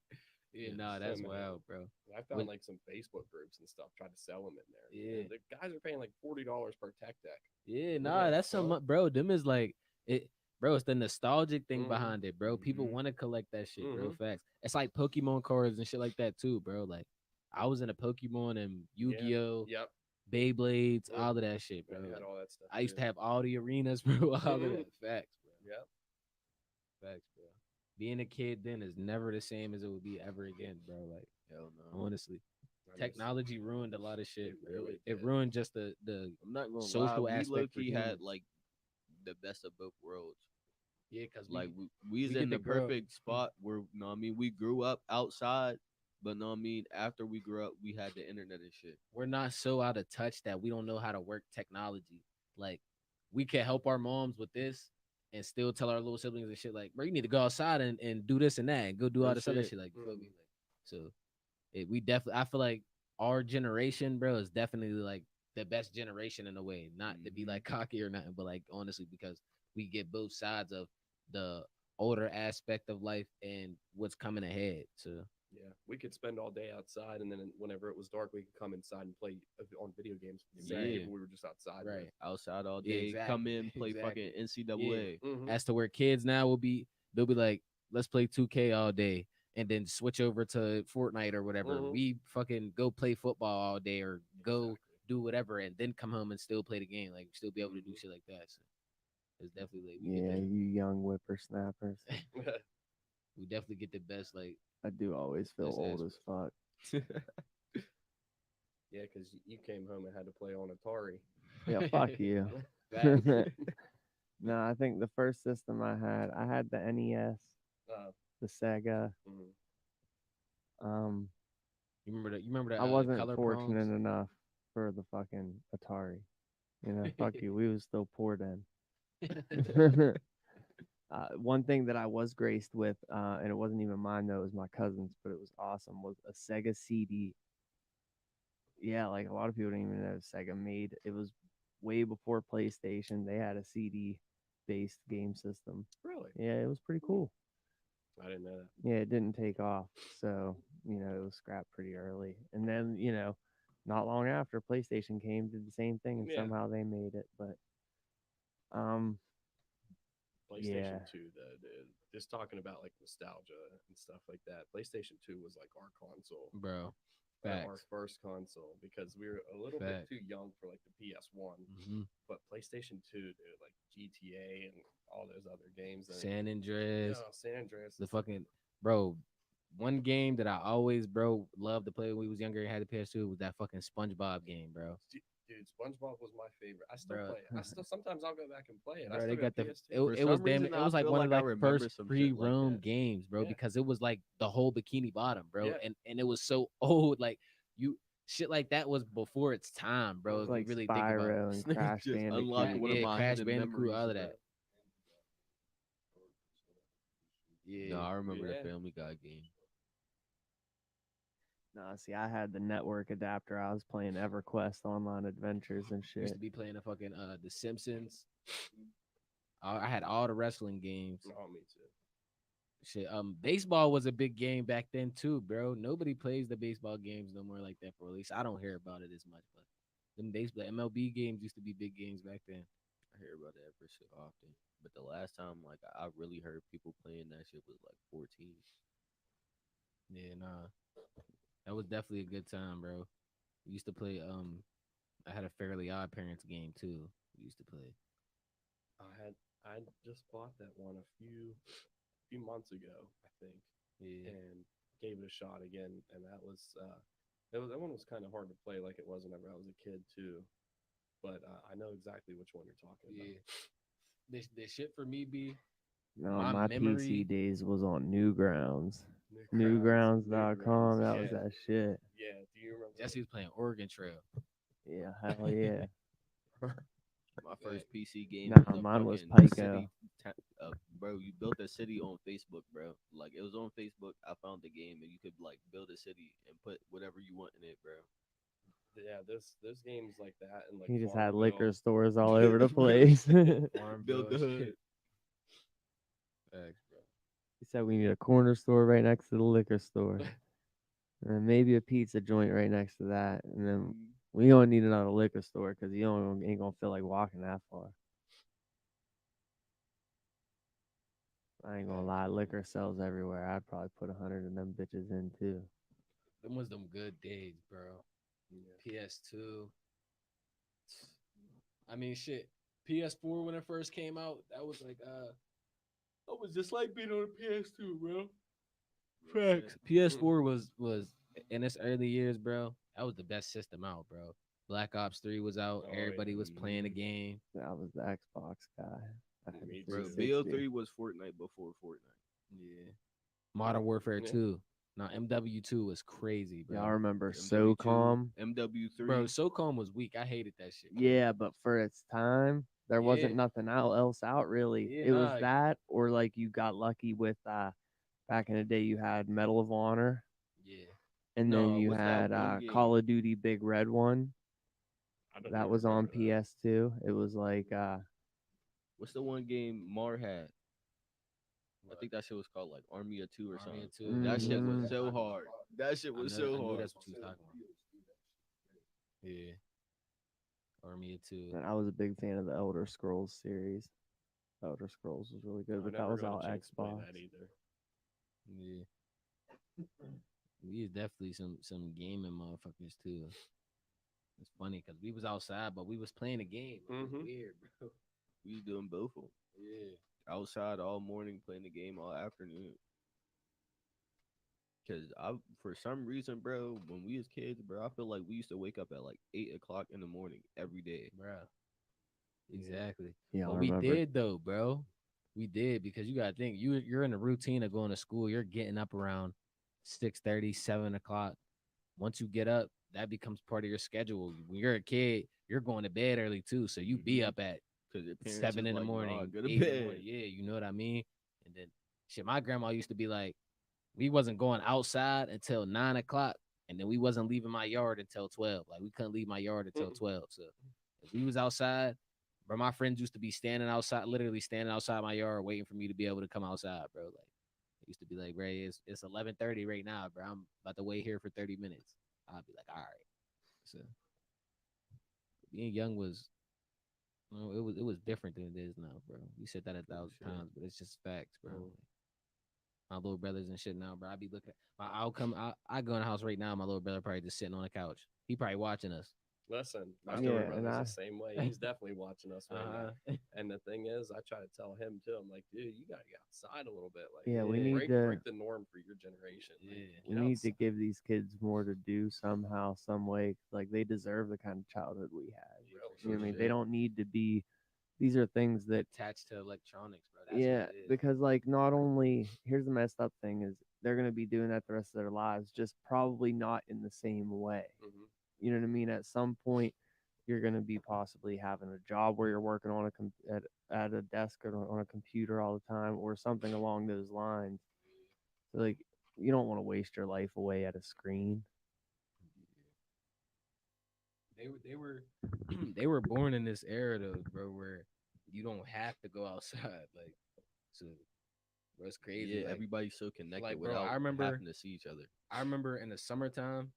Yeah, Yeah, nah, so that's many. wild, bro. I found When- like some Facebook groups and stuff, tried to sell them in there. Yeah. The guys are paying like $40 per tech deck. Yeah, Look nah, at that's that, some bro. Them is like it, bro. It's the nostalgic thing Mhm. behind it, bro. People Mhm. want to collect that shit, bro. Mhm. Facts. It's like Pokemon cards and shit like that too, bro. Like I was in a Pokemon and Yu-Gi-Oh, Yep, Beyblades, Yep. all of that shit, I bro. had Like, all that stuff. I used to too. have all the arenas, bro. All of Mhm. that. Facts, bro. Yep. Facts, bro. Being a kid then is never the same as it would be ever again, bro. Like Hell no. honestly, I miss- technology ruined a lot of shit, It bro. really It did. ruined just the I'm not gonna social lie. We low aspect for key had humans. like the best of both worlds. yeah, because Like we we was get in to the grow up- perfect spot where we grew up outside, but after we grew up we had the internet and shit. we're not so out of touch that we don't know how to work technology. Like we can help our moms with this and still tell our little siblings and shit like, bro, you need to go outside and do this and that and go do all Real this other shit. shit. Like, you feel me? Like, so we definitely I feel like our generation, bro, is definitely like the best generation in a way. Not to be like cocky or nothing, but like honestly, because we get both sides of the older aspect of life and what's coming ahead. So Yeah, we could spend all day outside, and then whenever it was dark, we could come inside and play on video games with the same Yeah. people we were just outside right. Outside all Yeah, day, come exactly, in, play exactly. fucking NCAA. with. Mhm. As to where kids now they'll be like, let's play 2K all day and then switch over to Fortnite or whatever. Mhm. We fucking go play football all day or go Exactly. do whatever and then come home and still play the game. Like still be able to do Mhm. shit like that. So It's definitely like Yeah, you young whippersnappers. we definitely get the best like I do always feel Best old as fuck. Yeah, because you came home and had to play on Atari. Yeah, fuck you. facts. No, I think the first system I had the NES, the Sega. Mhm. Um, You remember the I wasn't color fortunate proms? enough for the fucking Atari. You know, fuck you. We was still poor then. One thing that I was graced with, and it wasn't even mine though, it was my cousin's, but it was awesome, was a Sega CD. Yeah, like a lot of people didn't even know Sega made. It was way before PlayStation. They had a CD based game system. Really? Yeah, it was pretty cool. I didn't know that. Yeah, it didn't take off, so it was scrapped pretty early. And then not long after PlayStation came, did the same thing, and Yeah. somehow they made it. But um, PlayStation yeah. 2, though, dude. Just talking about like nostalgia and stuff like that. PlayStation 2 was like our console, Bro. our Facts. first console, because we were a little Facts. bit too young for like the PS1. hmm But PlayStation 2, dude, like GTA and all those other games. And, San Andreas. San Andreas. The fucking bro. One game that I always, bro, loved to play when we was younger and had the PS2 was that fucking SpongeBob game, bro. Dude, SpongeBob was my favorite. I still Bro. play it. I still sometimes I'll go back and play it. I Bro, still they got the PS2. it For was some damn reason, it I was like feel one like of I like the remember first some free shit like roam that. games, bro, Yeah. because it was like the whole Bikini Bottom, bro, Yeah. and it was so old, like you shit like that was before its time, bro. It's If you Like really think about it. Spyro and Snake Crash just unlocked Bandicoot. one of Yeah, my Crash hidden Bandicoot, memories all of of that. that. Yeah, No, I remember Yeah. the Family Guy game. Nah, see, I had the network adapter. I was playing EverQuest Online Adventures and used shit. to be playing the fucking The Simpsons. I had all the wrestling games. Oh, me too. Shit, baseball was a big game back then too, bro. Nobody plays the baseball games no more like that. For at least I don't hear about it as much. But them baseball MLB games used to be big games back then. I hear about that for shit often. But the last time like I really heard people playing that shit was like 14. Yeah, nah, that was definitely a good time, bro. We used to play. I had a Fairly Odd Parents game too. We used to play. I just bought that one a few months ago, I think, Yeah, and gave it a shot again. And that was that one was kind of hard to play, like it was whenever I was a kid too. But I know exactly which one you're talking about. yeah. The shit for me be No, my my memory. PC days was on Newgrounds. Newgrounds, Newgrounds.com. That was yeah. that shit. Yeah, do you remember? Jesse was playing Oregon Trail. Yeah, hell yeah. My first PC game Nah, was a mine was fucking Pico. city. Bro, you built a city on Facebook, bro. Like it was on Facebook. I found the game, and you could like build a city and put whatever you want in it, bro. Yeah, those games like that and like He just had Farmville. liquor stores all over the place. He Build the hood. shit. Facts, bro. said we need a corner store right next to the liquor store. And then maybe a pizza joint right next to that. And then we don't need another liquor store because you ain't gonna feel like walking that far. I ain't gonna lie, liquor sells everywhere. I'd probably put 100 of them bitches in too. Them was them good days, bro. Yeah. PS2. I mean, shit. PS4 when it first came out, that was like that was just like being on a PS2, bro. Facts. PS4 was in its early years, bro. That was the best system out, bro. Black Ops 3 was out. Oh, Everybody yeah. was playing the game. I was the Xbox guy. I had Me the too. Bro, 360. BO3 was Fortnite before Fortnite. Yeah. Modern Warfare Yeah. 2. Now MW2 was crazy, bro. Y'all remember MW2, SOCOM? MW3. Bro, SOCOM was weak. I hated that shit. Bro. Yeah, but for its time, there wasn't Yeah. nothing else out really. Yeah, It was nah. that, or like you got lucky with back in the day you had Medal of Honor, Yeah. and No, then you what's that had one game? Call of Duty Big Red One. I don't That even was on remember that. PS2. It was like What's the one game Mar had? I think that shit was called like Army of Two or Army something. of Two. That shit was Mhm. so hard. That shit was so I knew hard. that's what you was talking about. Yeah. Army of Two. and I was a big fan of the Elder Scrolls series. Elder Scrolls was really good, I but that never was got a all chance to play Xbox. that either. Yeah. We is definitely some gaming motherfuckers too. It's funny because we was outside, but we was playing a game. It was Mhm. weird, bro. We was doing both of them. Yeah. Outside all morning, playing the game all afternoon. Cause I, for some reason, bro, when we was kids, bro, I feel like we used to wake up at like 8 o'clock in the morning every day. Bro. Exactly. Yeah, I But we remember. did though, bro. We did because you gotta think you're in a routine of going to school. You're getting up around 6:30, 7 o'clock. Once you get up, that becomes part of your schedule. When you're a kid, you're going to bed early too. So you be Mhm. up at Cause your parents 7 is in the like, nah, morning, go to 8 in the morning. bed. Yeah, you know what I mean? And then shit, my grandma used to be like, we wasn't going outside until 9 o'clock, and then we wasn't leaving my yard until 12. Like we couldn't leave my yard until 12. So if we was outside, bro, my friends used to be standing outside, literally standing outside my yard, waiting for me to be able to come outside, bro. Like it used to be like, bro, it's 11:30 right now, bro. I'm about to wait here for 30 minutes. I'd be like, all right. So being young was, it was different than it is now, bro. You said that a thousand Sure. times, but it's just facts, bro. Mm. My little brothers and shit now, bro. I be looking. I go in the house right now. My little brother probably just sitting on the couch. He probably watching us. Listen, my Yeah, little and brother's the same way. He's definitely watching us right now. Uh-huh. And the thing is, I try to tell him too. I'm like, dude, you gotta get outside a little bit. Like, Yeah, we Yeah. need break to break the norm for your generation. Like, Yeah. we get need to outside. give these kids more to do somehow, some way. Like they deserve the kind of childhood we had. Yeah, Real for You know sure. what I mean? shit. They don't need to be. These are things that Attached to electronics, bro. That's yeah, what it is. because like not only here's the messed up thing is they're gonna be doing that the rest of their lives, just probably not in the same way. Mhm. You know what I mean? At some point, you're gonna be possibly having a job where you're working on at a desk or on a computer all the time, or something along those lines. So like, you don't want to waste your life away at a screen. They were they were born in this era though, bro, where you don't have to go outside. Like, so, bro, it's crazy. Yeah, Like, everybody's so connected bro, without having to see each other. I remember in the summertime,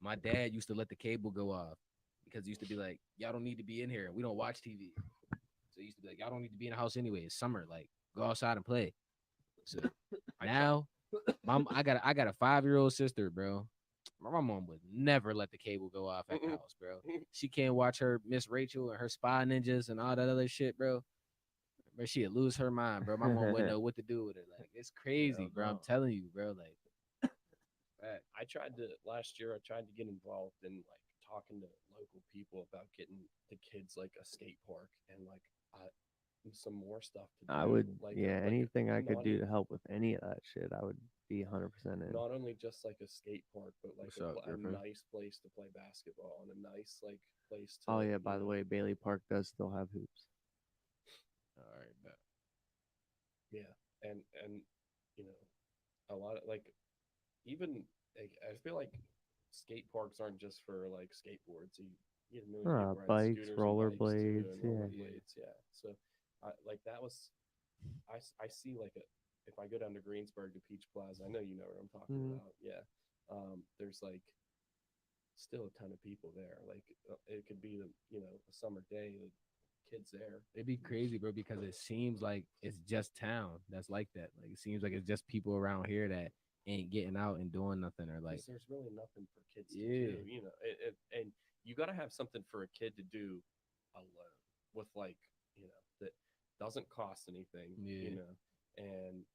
my dad used to let the cable go off because he used to be like, y'all don't need to be in here. We don't watch TV. So he used to be like, y'all don't need to be in the house anyway. It's summer. Like, go outside and play. So now, mom, I got a 5-year-old sister, bro. My mom would never let the cable go off at the house, bro. She can't watch her Miss Rachel and her Spy Ninjas and all that other shit, bro. But she'd lose her mind, bro. My mom wouldn't know what to do with it. Like, it's crazy, bro. I'm no. telling you, bro. Like, fact. I tried to last year. I tried to get involved in like talking to local people about getting the kids like a skate park and like some more stuff to do. I would, like yeah, like anything I could not do to help with any of that shit, I would be 100% in. not only just like a skate park, but like What's up, a Griffin? nice place to play basketball and a nice like place to. Oh yeah, you by the know, way, Bailey Park does still have hoops. All right, bet. yeah, and you know, a lot of like even like, I feel like skate parks aren't just for like skateboards. You get a million people ride Bikes, scooters and bikes too, rollerblades, and yeah. rollerblades. Yeah. So, like that was, I see like a if I go down to Greensburg to Peach Plaza, I know you know what I'm talking Mhm. about. Yeah. There's like still a ton of people there. Like it could be a summer day, the kids there. It'd be crazy, bro, because it seems like it's just town that's like that. Like, it seems like it's just people around here that ain't getting out and doing nothing, or like, Because there's really nothing for kids to Yeah. do, and you got to have something for a kid to do alone with like that doesn't cost anything, Yeah. and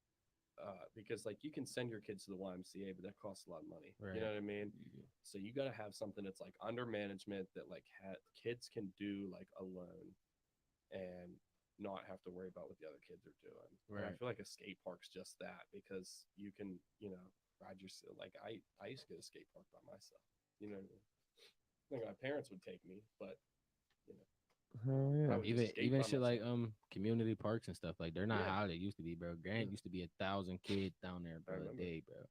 because like you can send your kids to the YMCA, but that costs a lot of money. Right. You know what I mean? So you got to have something that's like under management that like kids can do like alone and not have to worry about what the other kids are doing. And I Right. feel like a skate park's just that because you can, ride your like I used to go to skate park by myself. You know what I mean? I think my parents would take me, but you know, Oh yeah. I would Even just skate even by shit like myself. community parks and stuff, like, they're not Yeah. how they used to be, bro. Grant Yeah. used to be 1,000 kids down there, bro, a remember. day, bro.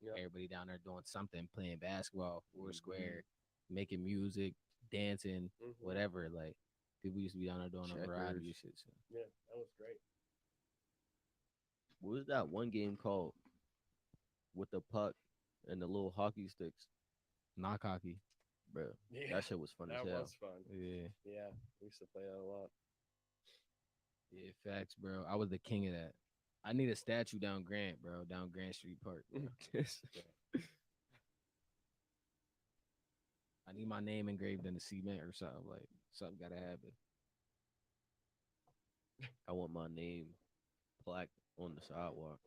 Yeah. Everybody down there doing something, playing basketball, Mm-hmm. Foursquare, making music, dancing, Mhm. whatever. Like, people used to be down there doing a variety of Checkers. shit. So. Yeah, that was great. What was that one game called with the puck and the little hockey sticks, Knock hockey. bro? Yeah, That shit was fun as that hell. was fun. Yeah. Yeah, we used to play that a lot. Yeah, facts, bro. I was the king of that. I need a statue down Grant, bro, down Grant Street Park, bro. I need my name engraved in the cement or something. Like, something gotta happen. I want my name plaque on the sidewalk,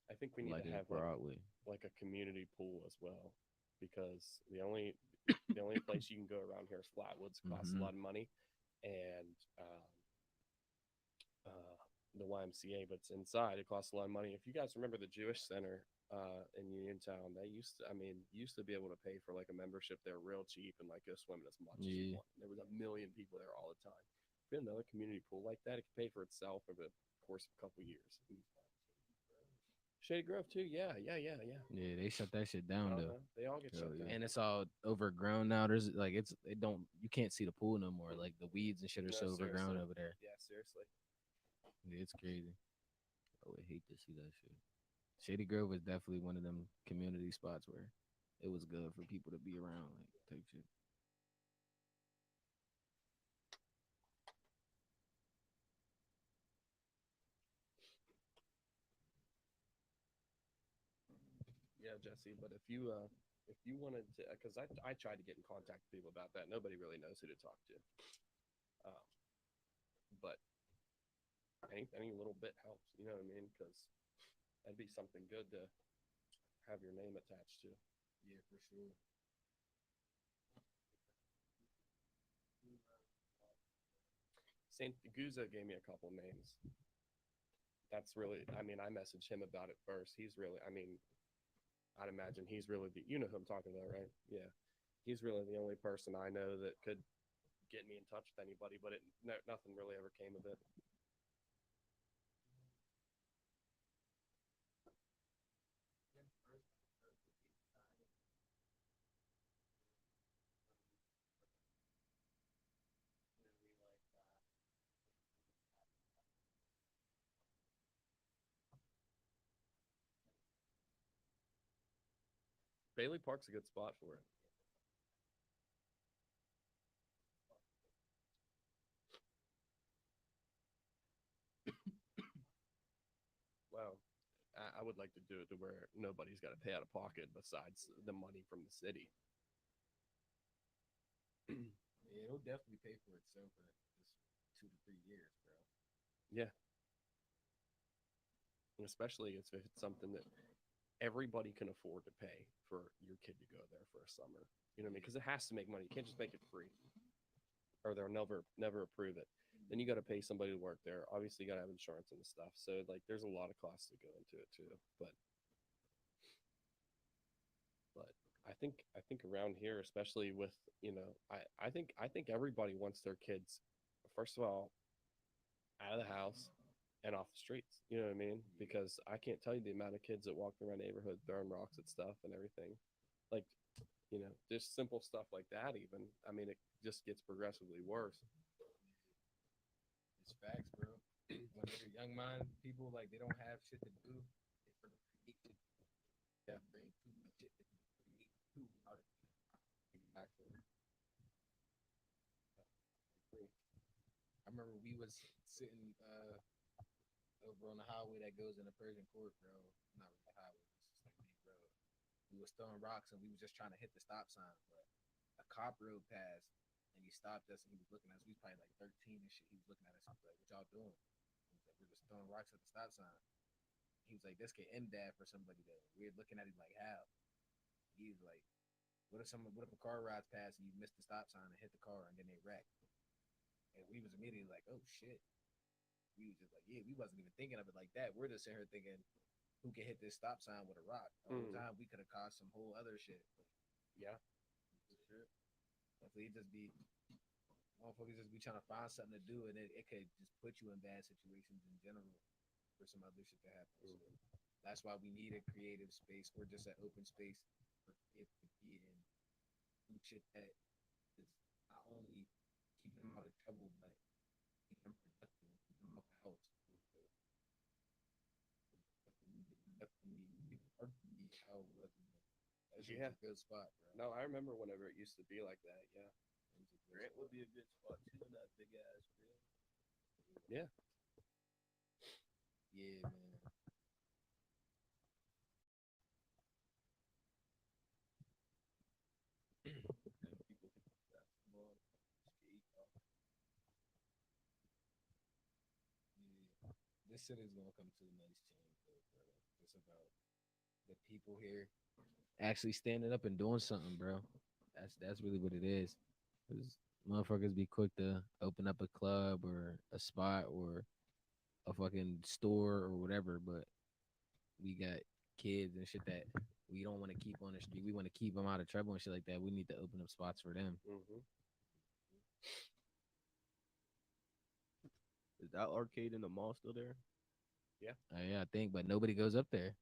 I think we need like to it's have Broadway. like a community pool as well, because the only place you can go around here is Flatwoods. Costs a Mhm. lot of money, and the YMCA, but it's inside. It costs a lot of money. If you guys remember the Jewish Center in Uniontown, they used to, I mean, you used to be able to pay for like a membership there real cheap and like go swimming as much as you Yeah. want. There was a million people there all the time. If you had another community pool like that, it could pay for itself over the course of a couple of years. Shady Grove too, yeah. Yeah, they shut that shit down though. They all get Hell shut yeah. down. And it's all overgrown now. There's like it don't you can't see the pool no more. Like the weeds and shit are No, so overgrown seriously. over there. Yeah, seriously. Yeah, it's crazy. I would hate to see that shit. Shady Grove was definitely one of them community spots where it was good for people to be around, like type shit. Yeah, Jesse. But if you wanted to, because I tried to get in contact with people about that. Nobody really knows who to talk to. Um, but any little bit helps. You know what I mean? Because that'd be something good to have your name attached to. Yeah, for sure. Saint Guza gave me a couple names. That's really, I mean, I messaged him about it first. He's really, I mean, I'd imagine he's really the, you know who I'm talking about, right? Yeah. He's really the only person I know that could get me in touch with anybody, but nothing really ever came of it. Bailey Park's a good spot for it. Wow. I would like to do it to where nobody's got to pay out of pocket besides the money from the city. Yeah, it'll definitely pay for itself for just 2 to 3 years, bro. Yeah. Especially if it's something that everybody can afford to pay for your kid to go there for a summer. You know what I mean? Because it has to make money. You can't just make it free, or they'll never approve it. Then you got to pay somebody to work there. Obviously, you got to have insurance and stuff. So like, there's a lot of costs that go into it too. But I think around here, especially with I think everybody wants their kids, first of all, out of the house and off the streets. You know what I mean? Because I can't tell you the amount of kids that walk around the neighborhood throwing rocks at stuff and everything. Like, just simple stuff like that. Even, I mean, it just gets progressively worse. It's facts, bro. When they're young mind people, like they don't have shit to do, they create shit. Yeah, bring too much shit to create too out of it. Exactly. I remember we was sitting over on the highway that goes into Persian Court, bro. Not really the highway, it's just like main road. We was throwing rocks and we was just trying to hit the stop sign, but a cop rode past and he stopped us and he was looking at us. We was probably like 13 and shit. He was looking at us. He was like, "What y'all doing?" He was like, "We're just throwing rocks at the stop sign." He was like, "This could end bad for somebody though." We were looking at him like, "How?" He was like, what if a car rides past and you miss the stop sign and hit the car and then they wreck?" And we was immediately like, "Oh shit." We was just like, yeah, we wasn't even thinking of it like that. We're just sitting here thinking, who can hit this stop sign with a rock? The whole time we could have caused some whole other shit. Yeah. Sure. Hopefully, just be motherfuckers just be trying to find something to do, and it could just put you in bad situations in general for some other shit to happen. So that's why we need a creative space or just an open space for kids to be in, do shit that is not only keeping them out of trouble, but keep them productive, keep them off the house. Yeah. A good spot, bro. No, I remember whenever it used to be like that. Yeah. Grant would be a good spot too. That big ass field. Yeah. Yeah, man. People can basketball, skate. this shit is gonna come to a nice change, though, bro. It's about the people here actually standing up and doing something, bro. That's really what it is. 'Cause motherfuckers be quick to open up a club or a spot or a fucking store or whatever, but we got kids and shit that we don't want to keep on the street. We want to keep them out of trouble and shit like that. We need to open up spots for them. Mm-hmm. Is that arcade in the mall still there? Yeah, I think, but nobody goes up there.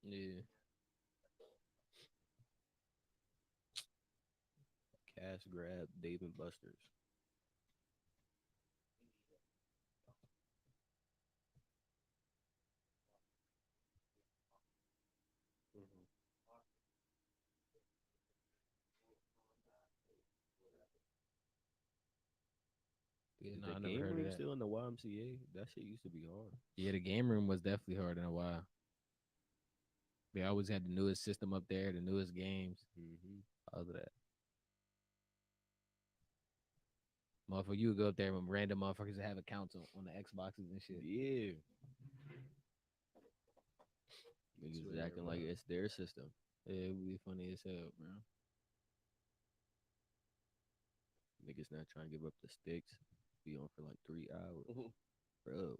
Yeah. Cash grab, Dave and Buster's. Mm-hmm. Yeah, Is no, the I never game heard of room that. still in the YMCA? That shit used to be hard. Yeah, the game room was definitely hard in a while. They always had the newest system up there, the newest games, Mm-hmm. all of that. Motherfucker, you would go up there with random motherfuckers that have accounts on the Xboxes and shit. Yeah. Niggas is Swear, acting bro. like it's their system. Yeah, it would be funny as hell, bro. Niggas not trying to give up the sticks. Be on for like 3 hours. Mhm. Bro,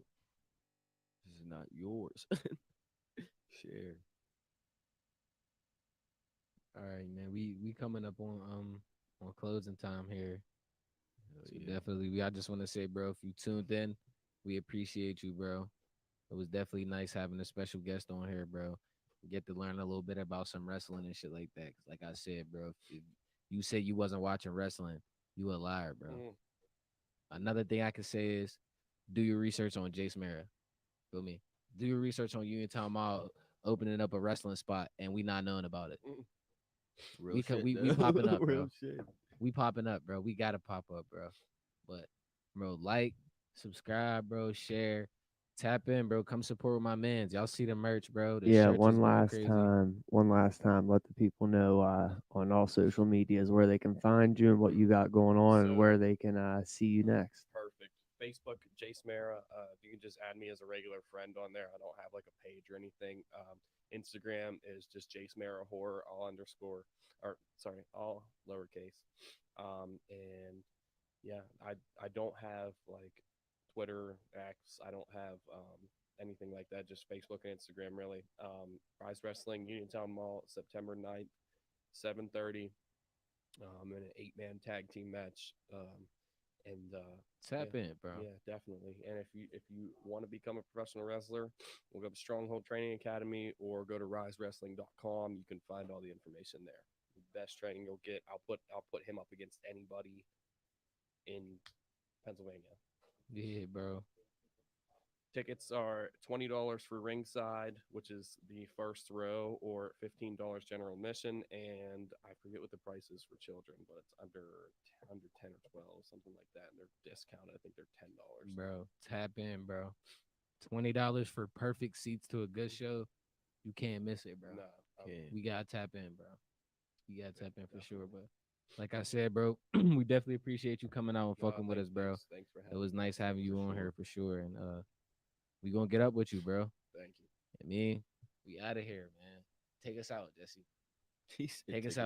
this is not yours. Share. All right, man. We coming up on closing time here. Hell So yeah. definitely, I just want to say, bro, if you tuned in, we appreciate you, bro. It was definitely nice having a special guest on here, bro. Get to learn a little bit about some wrestling and shit like that. 'Cause like I said, bro, if you said you wasn't watching wrestling, you a liar, bro. Mhm. Another thing I can say is do your research on Jace Mara. Feel me? Do your research on Uniontown Mall opening up a wrestling spot and we not knowing about it. Mhm. Real shit. We though. popping up, Real bro. shit. We popping up, bro. We gotta pop up, bro. But bro, like, subscribe, bro, share, tap in, bro. Come support with my mans. Y'all see the merch, bro. The Yeah, shirts is going crazy. one last time, let the people know on all social medias where they can find you and what you got going on and So- where they can see you next. Perfect. Facebook, Jace Mara. You can just add me as a regular friend on there. I don't have like a page or anything. Instagram is just Jace Mara Horror, all underscore, or sorry, all lowercase. And yeah, I don't have like Twitter, X. I don't have anything like that. Just Facebook and Instagram, really. Rise Wrestling, Uniontown Mall, September 9th, 7:30. In an 8-man tag team match. And Tap in, bro. yeah, definitely. And if you want to become a professional wrestler, we'll go to Stronghold Training Academy or go to risewrestling.com. You can find all the information there. Best training you'll get. I'll put him up against anybody in Pennsylvania. Yeah, bro. Tickets are $20 for ringside, which is the first row, or $15 general admission, and I forget what the price is for children, but it's under 10 or 12, something like that. And they're discounted. I think they're $10. Bro, tap in, bro. $20 for perfect seats to a good show. You can't miss it, bro. No, Okay. We gotta tap in, bro. We gotta tap in for sure, but like I said, bro, we definitely appreciate you coming out and fucking with us, bro. Thanks for having It was me. nice having you For on sure. here for sure, and we gonna get up with you, bro. Thank you. I mean, we out of here, man. Take us out, Jesse. He said, Take us "Take out.